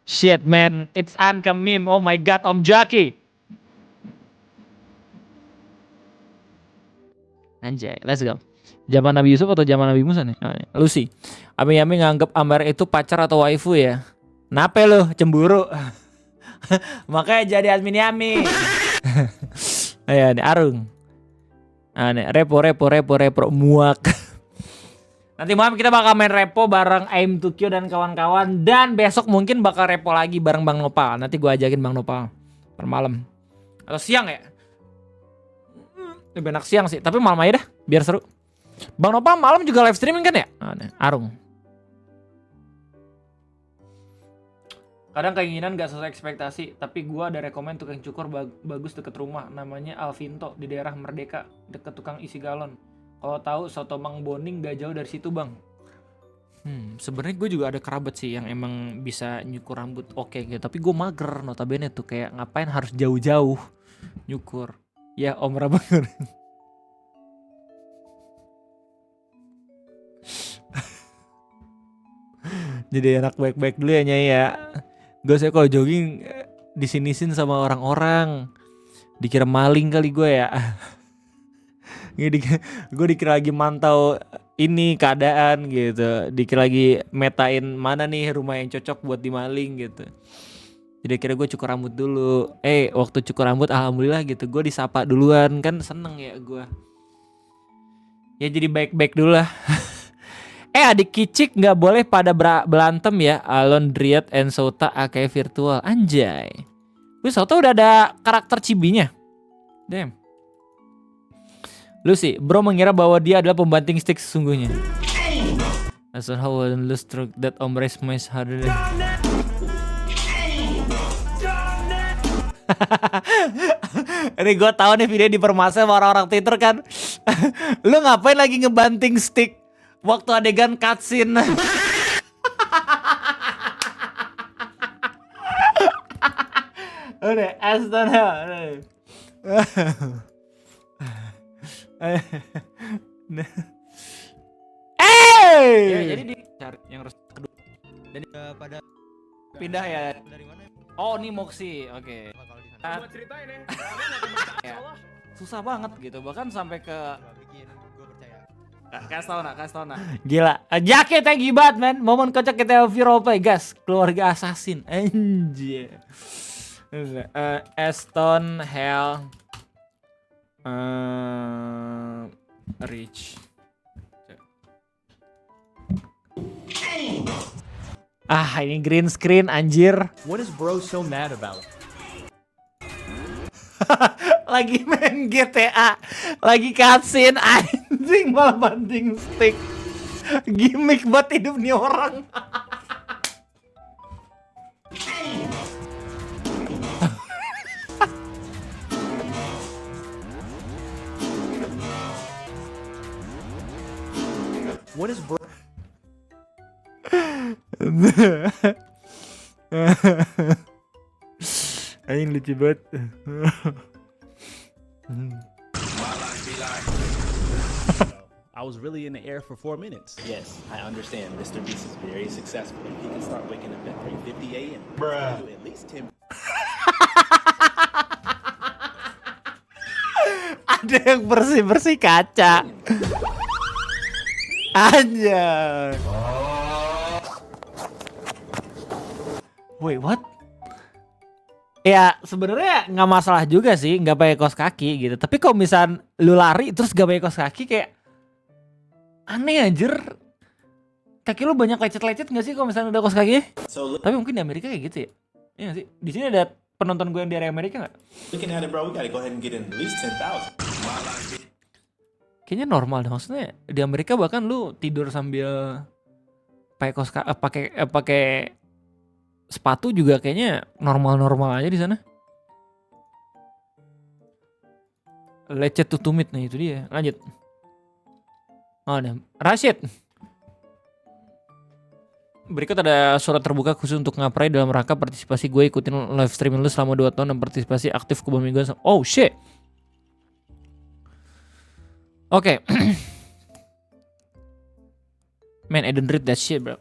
Shit man, it's Anka meme. Oh my god, Om Jaki. Anjay, let's go. Zaman Nabi Yusuf atau zaman Nabi Musa nih? Lucy, Ami nganggep Ambar itu pacar atau waifu ya? Nape lu cemburu? Makanya jadi admin Yami. Ayo nih Arung. Nah, nih repo muak. Nanti malam kita bakal main repo bareng Aim Tukyo dan kawan-kawan, dan besok mungkin bakal repo lagi bareng Bang Nopal. Nanti gua ajakin Bang Nopal per malam atau siang ya. Lebih enak siang sih, tapi malam aja dah biar seru. Bang Nopal malam juga live streaming kan ya? Nah, nih, Arung. Kadang keinginan gak sesuai ekspektasi, tapi gua ada rekomen tukang cukur bagus deket rumah, namanya Alvinto di daerah Merdeka, deket tukang isi galon. Kalau tahu soto Mang Boning gak jauh dari situ bang. Sebenarnya gue juga ada kerabat sih yang emang bisa nyukur rambut oke gitu, tapi gue mager notabene tuh, kayak ngapain harus jauh-jauh nyukur. Ya Om Rabang. Jadi enak baik-baik dulu ya Nyai ya. Gue saya kalau jogging disinisin sama orang-orang, dikira maling kali gue ya. Gue dikira lagi mantau ini keadaan gitu, dikira lagi metain mana nih rumah yang cocok buat dimaling gitu. Jadi kira gue cukur rambut dulu. Waktu cukur rambut alhamdulillah gitu, gue disapa duluan, kan seneng ya gue. Ya jadi baik-baik dulu lah. Adik kicik nggak boleh pada berantem ya. Alon Driat and Sota AKI virtual. Anjay. Wih, Sota udah ada karakter cibinya. Damn. Lucy, bro mengira bahwa dia adalah pembanting stick sesungguhnya. As how wouldn't lose stroke that ombre smash harder. Ini gue tahu nih video dipermasalahin sama orang-orang Twitter kan. Lu ngapain lagi ngebanting stick waktu adegan cutscene? Udah, astaga. Ya, jadi di cari yang harus kedua. Dan pada Pindah ya. dari mana? Oh, ini Moxie. Oke. Kalau di sana Ah, ya. Susah banget gitu. Bahkan sampai ke gua bikin, gua percaya. kasih tau nak. Gila. Jake thank you banget, man. Momen kocak kita roleplay, guys. Keluarga assassin. Anjir. Aston Hell Rich. Ah, ini green screen anjir. What is bro so mad about? Lagi main GTA, lagi cutscene anjing malah banting stick. Gimik buat hidup nih orang. What is bro? Anjing lucu banget. I was really in the air for 4 minutes. Yes, I understand. Mr. Beast is very successful. He can start waking up at 3:50 a.m. Bruh. At least 10. Ada yang bersih-bersih kaca. Anjay. Wait, what? Ya sebenarnya nggak masalah juga sih nggak pakai kaos kaki gitu. Tapi kalau misal lu lari terus gak pakai kaos kaki kayak aneh anjir. Kaki lu banyak lecet-lecet nggak sih kalau misalnya udah kaos kaki? Tapi mungkin di Amerika kayak gitu ya. Iya nggak sih? Di sini ada penonton gue yang dari Amerika nggak? Looking at it, bro, we gotta go ahead and get in at least 10,000. Kayaknya normal deh, maksudnya di Amerika bahkan lu tidur sambil pakai kaos pakai sepatu juga kayaknya normal-normal aja di sana. Lecet to tumit nih itu dia. Lanjut. Oh nih, Rashid. Berikut ada surat terbuka khusus untuk Ngaprai dalam rangka partisipasi gue ikutin live streaming lu selama 2 tahun dan partisipasi aktif kebun mingguan. Oh shit. Oke. Man, I don't read that shit, bro.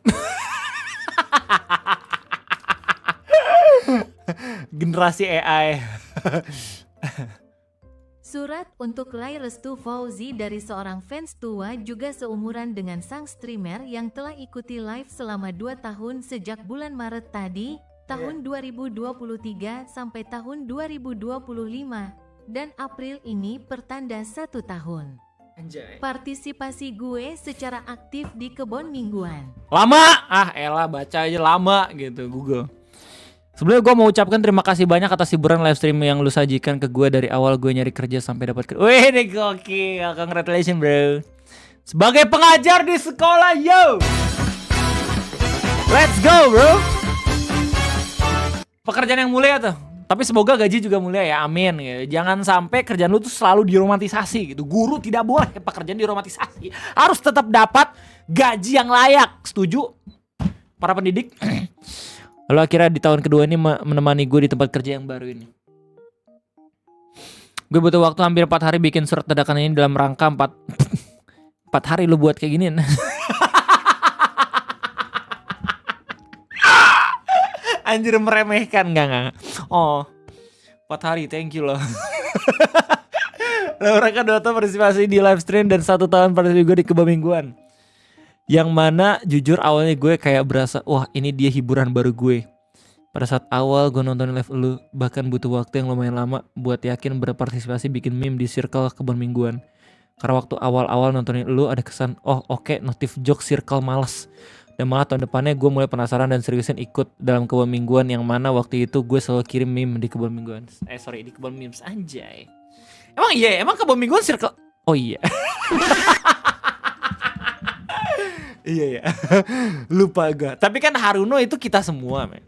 Generasi AI. Surat untuk Rai Restu Fauzi dari seorang fans tua juga seumuran dengan sang streamer yang telah ikuti live selama 2 tahun sejak bulan Maret tadi, tahun 2023 sampai tahun 2025, dan April ini pertanda 1 tahun. Anjay. Partisipasi gue secara aktif di kebun mingguan. Lama! Ah elah baca aja lama gitu Google. Sebelumnya gue mau ucapkan terima kasih banyak atas hiburan live stream yang lu sajikan ke gue dari awal gue nyari kerja sampai dapat kerja. Wih ini gokil, congratulations bro. Sebagai pengajar di sekolah, yo! Let's go bro! Pekerjaan yang mulia tuh. Tapi semoga gaji juga mulia ya, amin. Jangan sampai kerjaan lu tuh selalu diromantisasi gitu. Guru tidak boleh pekerjaan diromantisasi. Harus tetap dapat gaji yang layak. Setuju? Para pendidik. Lalu akhirnya di tahun kedua ini menemani gue di tempat kerja yang baru ini. Gue butuh waktu hampir 4 hari bikin surat dadakan ini dalam rangka 4 hari lu buat kayak ginian. Anjir meremehkan enggak. Oh 4 hari thank you loh. Lalu mereka 2 tahun partisipasi di live stream dan 1 tahun partisipasi gue di kebun mingguan. Yang mana jujur awalnya gue kayak berasa wah ini dia hiburan baru gue. Pada saat awal gue nonton live lu bahkan butuh waktu yang lumayan lama buat yakin berpartisipasi bikin meme di circle kebun mingguan. Karena waktu awal-awal nontonin lu ada kesan oh oke, notif joke circle males. Dan malah tahun depannya gue mulai penasaran dan seriusan ikut dalam kebun mingguan yang mana waktu itu gue selalu kirim meme di kebun mingguan. Di kebun memes anjay. Emang iya, emang kebun mingguan circle. Oh iya. Iya ya. Lupa gue. Tapi kan Haruno itu kita semua, men.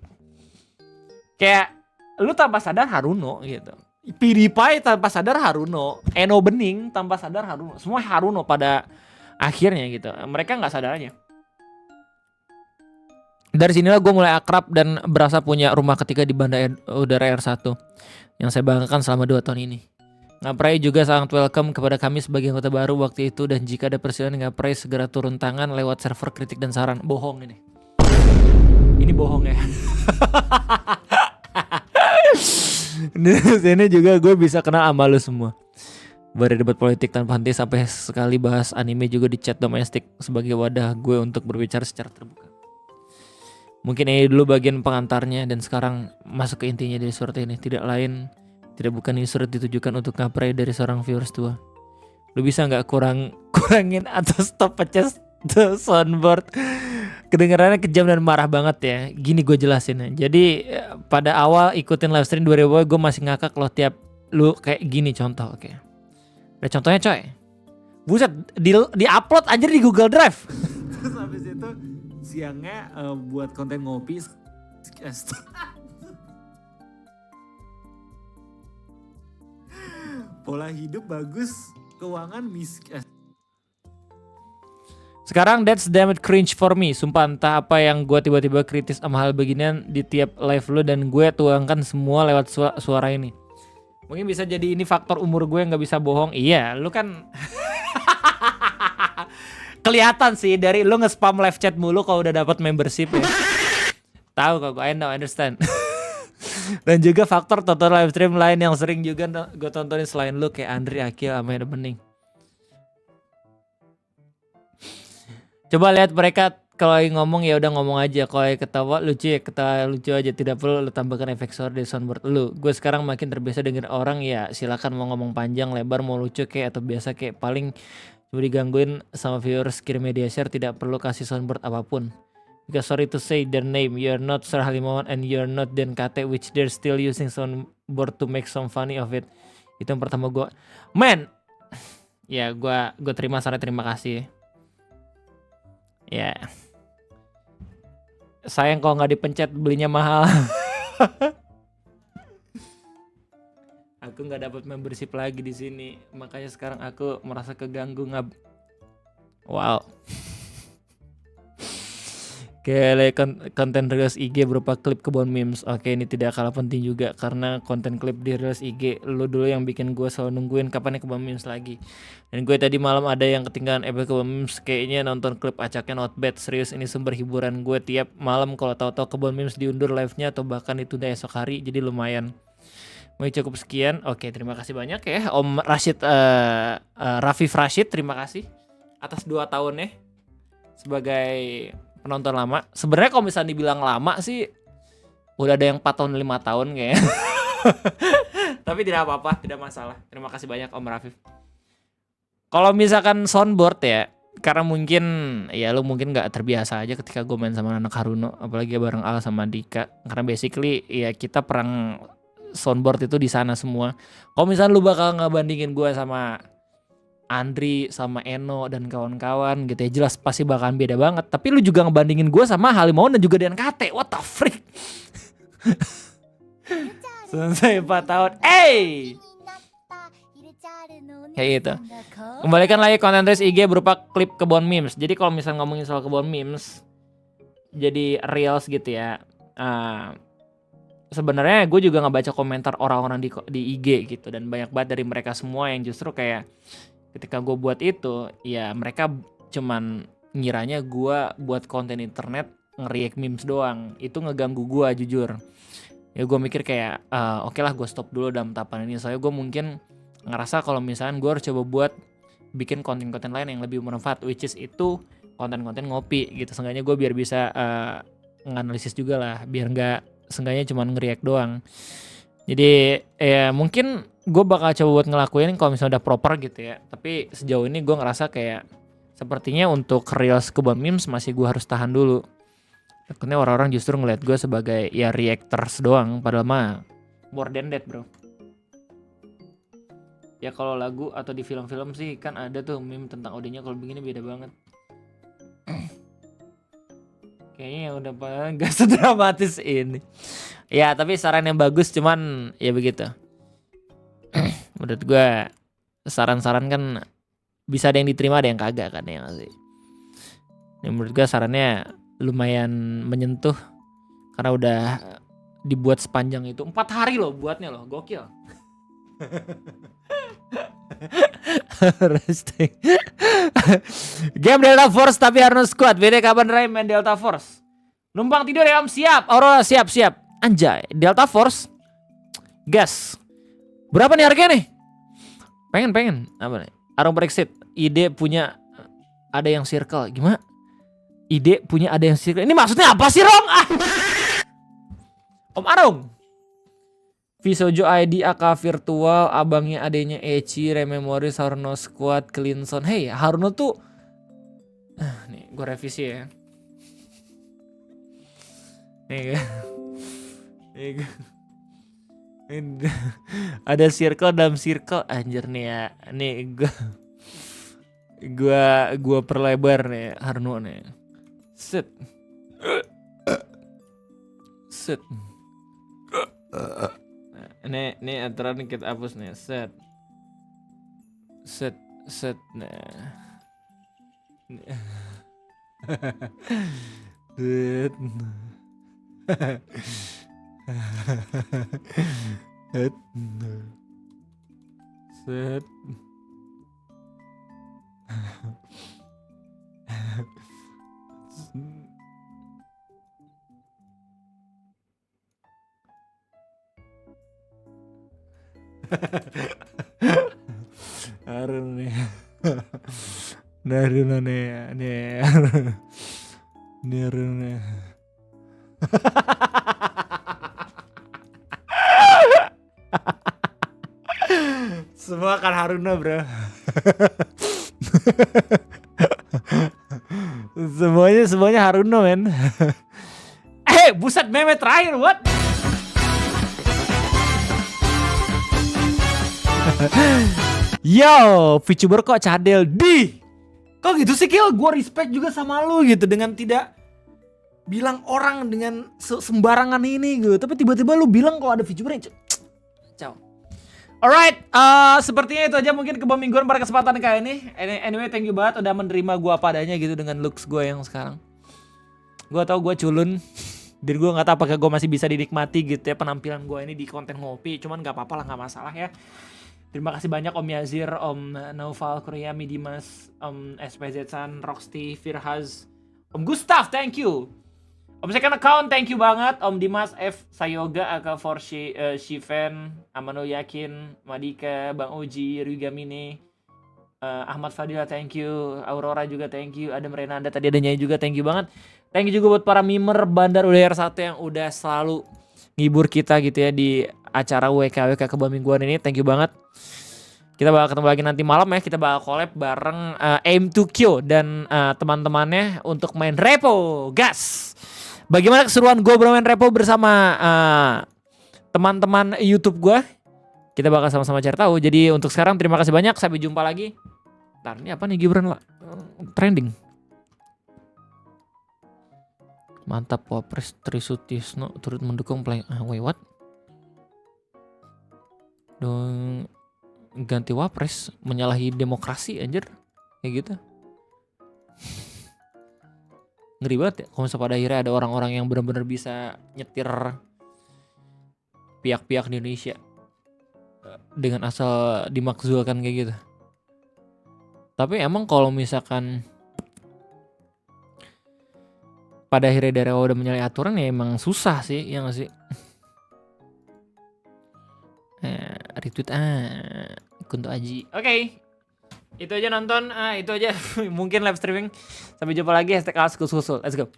Kayak lu tanpa sadar Haruno gitu. PewDiePie tanpa sadar Haruno. Eno Bening tanpa sadar Haruno. Semua Haruno pada akhirnya gitu. Mereka nggak sadar aja. Dari sinilah gue mulai akrab dan berasa punya rumah ketiga di Bandar Udara R1 yang saya banggakan selama 2 tahun ini. Ngaprai juga sangat welcome kepada kami sebagai anggota baru waktu itu dan jika ada persilahan Ngaprai segera turun tangan lewat server kritik dan saran. Bohong ini. ini bohong ya. Ini juga gue bisa kenal sama lu semua. Berdebat politik tanpa henti sampai sekali bahas anime juga di chat domestik sebagai wadah gue untuk berbicara secara terbuka. Mungkin ini dulu bagian pengantarnya dan sekarang masuk ke intinya dari surat ini. Tidak bukan ini surat ditujukan untuk ngaprai dari seorang viewers tua. Lu bisa nggak kurangin atau stop pecah soundboard? Kedengarannya kejam dan marah banget ya. Gini gue jelasin ya. Jadi pada awal ikutin live stream 2000 gue masih ngakak loh tiap lu kayak gini contoh. Oke. Ada contohnya coy. Buset di upload aja di Google Drive. Terus habis itu siangnya buat konten ngopi. Pola hidup bagus, keuangan miskin. Sekarang that's damn it cringe for me. Sumpah entah apa yang gue tiba-tiba kritis sama hal beginian di tiap live lu dan gue tuangkan semua lewat suara ini. Mungkin bisa jadi ini faktor umur gue yang gak bisa bohong. Iya, lu kan kelihatan sih dari lu nge-spam live chat mulu kalau udah dapat membership ya. Tahu kok gue, I know, understand. Dan juga faktor tonton live stream lain yang sering juga gue tontonin selain lu kayak Andri, Akil, sama Eda Bening. Coba lihat mereka kalau lagi ngomong ya udah ngomong aja. Kalau ketawa lucu ya ketawa lucu aja. Tidak perlu lu tambahkan efek suara di soundboard lu. Gue sekarang makin terbiasa denger orang ya silakan mau ngomong panjang lebar mau lucu kayak atau biasa kayak paling cuma digangguin sama viewers kirim media share tidak perlu kasih soundboard apapun. Because sorry to say their name, you're not Sir Halimawan and you're not Den Kate which they're still using soundboard to make some funny of it. Itu yang pertama gue. Man, ya gue terima kasih. Ya, sayang kalau nggak dipencet belinya mahal. Aku nggak dapat membership lagi di sini, makanya sekarang aku merasa keganggu Wow. Kayak konten Reels IG berupa klip kebun memes. Oke, ini tidak kalah penting juga karena konten klip di Reels IG lu dulu yang bikin gue selalu nungguin kapan kebun memes lagi. Dan gue tadi malam ada yang ketinggalan episode kebun memes, kayaknya nonton klip acaknya not bad. Serius ini sumber hiburan gue tiap malam kalau tahu-tahu kebun memes diundur live-nya atau bahkan ditunda esok hari, jadi lumayan. Mungkin cukup sekian. Oke, terima kasih banyak ya Om Rashid Rafif Rashid, terima kasih atas 2 tahunnya sebagai penonton lama. Sebenarnya kalau misalnya dibilang lama sih udah ada yang 4 tahun 5 tahun kayaknya. Tapi tidak apa-apa, tidak masalah. Terima kasih banyak Om Rafif. Kalau misalkan soundboard ya, karena mungkin ya lu mungkin gak terbiasa aja ketika gue main sama anak Haruno, apalagi bareng Al sama Dika. Karena basically ya kita perang soundboard itu di sana semua. Kalau misalnya lu bakal ngebandingin gue sama Andri sama Eno dan kawan-kawan gitu ya, jelas pasti bakalan beda banget. Tapi lu juga ngebandingin gue sama Halimawan dan juga Dean Kate. What the freak? Selesai 4 tahun. Kayak gitu. Kembalikan lagi konten Reels IG berupa klip kebun memes. Jadi kalau misalnya ngomongin soal kebun memes, jadi Reels gitu ya. Sebenarnya gue juga ngebaca komentar orang-orang di IG gitu, dan banyak banget dari mereka semua yang justru kayak ketika gue buat itu, ya mereka cuman ngiranya gue buat konten internet nge-react memes doang. Itu ngeganggu gue jujur. Ya gue mikir kayak oke lah gue stop dulu dalam tahapan ini. Soalnya gue mungkin ngerasa kalau misalnya gue harus coba buat bikin konten-konten lain yang lebih bermanfaat, which is itu konten-konten ngopi gitu. Seenggaknya gue biar bisa nganalisis juga lah, biar nggak seenggaknya cuma nge-react doang. Jadi ya mungkin gue bakal coba buat ngelakuin kalau misalnya udah proper gitu ya. Tapi sejauh ini gue ngerasa kayak sepertinya untuk Reels kebun memes masih gue harus tahan dulu. Takutnya orang-orang justru ngeliat gue sebagai ya reactors doang, padahal mah more than that bro. Ya kalau lagu atau di film-film sih kan ada tuh meme tentang audionya, kalau begini beda banget. Kayaknya udah gak sedramatis ini. Ya tapi saran yang bagus, cuman ya begitu. Menurut gue saran-saran kan bisa ada yang diterima ada yang kagak kan ya sih. Ya, menurut gue sarannya lumayan menyentuh karena udah dibuat sepanjang itu 4 hari loh buatnya loh, gokil. Resting. Game Delta Force tapi Arnold Squad. Beda kapan Ray main Delta Force? Numpang tidur ya Om, siap. Aurora siap. Anjay, Delta Force. Gas. Berapa nih harganya nih? Pengen. Apa nih? Arung Brexit. Ide punya ada yang circle. Gimana? Ide punya ada yang circle. Ini maksudnya apa sih, Rong? Om Arung. Visojo ID AK virtual, abangnya adanya Eci, Rememoris, Haruno Squad, Clinson. Hey, Haruno tuh nih, gue revisi ya. Nih, ada circle dalam circle, anjir nih ya. Nih gua perlebar nih Haruno nih. Set. Nah, ini aturan kita hapus nih. Set. Nah. Set. Harun nih. Harun nih. Harun nih. Semua kan Haruna, bro. semuanya Haruna, men. Buset, meme terakhir, what? Yo, VTuber kok cadel di? Kok gitu sih, Kil? Gue respect juga sama lu gitu dengan tidak bilang orang dengan sembarangan ini gitu. Tapi tiba-tiba lu bilang kalau ada VTuber yang ciao. Alright, sepertinya itu aja mungkin kebomingguan pada kesempatan kali ini. Anyway, thank you banget udah menerima gue apa adanya gitu dengan looks gue yang sekarang. Gue tau gue culun. Dan gue gak tahu apakah gue masih bisa dinikmati gitu ya penampilan gue ini di konten ngopi. Cuman gak apa-apa lah, gak masalah ya. Terima kasih banyak Om Yazir, Om Naufal, Kuryami, Dimas, Om SPZ-san, Roxty, Firhaz, Om Gustaf, thank you. Om second account, thank you banget. Om Dimas F, Sayoga, Aka for Shiven, Amano Yakin, Madika, Bang Uji, Ryugamine, Ahmad Fadila, thank you. Aurora juga thank you. Adam Renanda tadi ada Nyai juga, thank you banget. Thank you juga buat para mimer Bandar Udayar 1 yang udah selalu ngibur kita gitu ya di acara WKWK kebomingguan ini. Thank you banget. Kita bakal ketemu lagi nanti malam ya. Kita bakal collab bareng Aim2Q dan teman-temannya untuk main Repo. Gas! Bagaimana keseruan gue bermain Repo bersama teman-teman YouTube gue? Kita bakal sama-sama cari tahu. Jadi untuk sekarang terima kasih banyak. Sampai jumpa lagi. Ntar ini apa nih Gibran lah? Trending. Mantap, Wapres Trisutisno turut mendukung play. Wait, what? Dong ganti Wapres menyalahi demokrasi anjir. Kayak gitu. Ngeri banget ya kalau misalnya pada akhirnya ada orang-orang yang benar-benar bisa nyetir pihak-pihak di Indonesia dengan asal dimakzulkan kayak gitu. Tapi emang kalau misalkan pada akhirnya dari awal udah menyalahi aturan ya emang susah sih, ya gak sih? Retweet Kunto Aji. Oke. Itu aja nonton, itu aja mungkin live streaming. Sampai jumpa lagi #Alas Kusul. Let's go.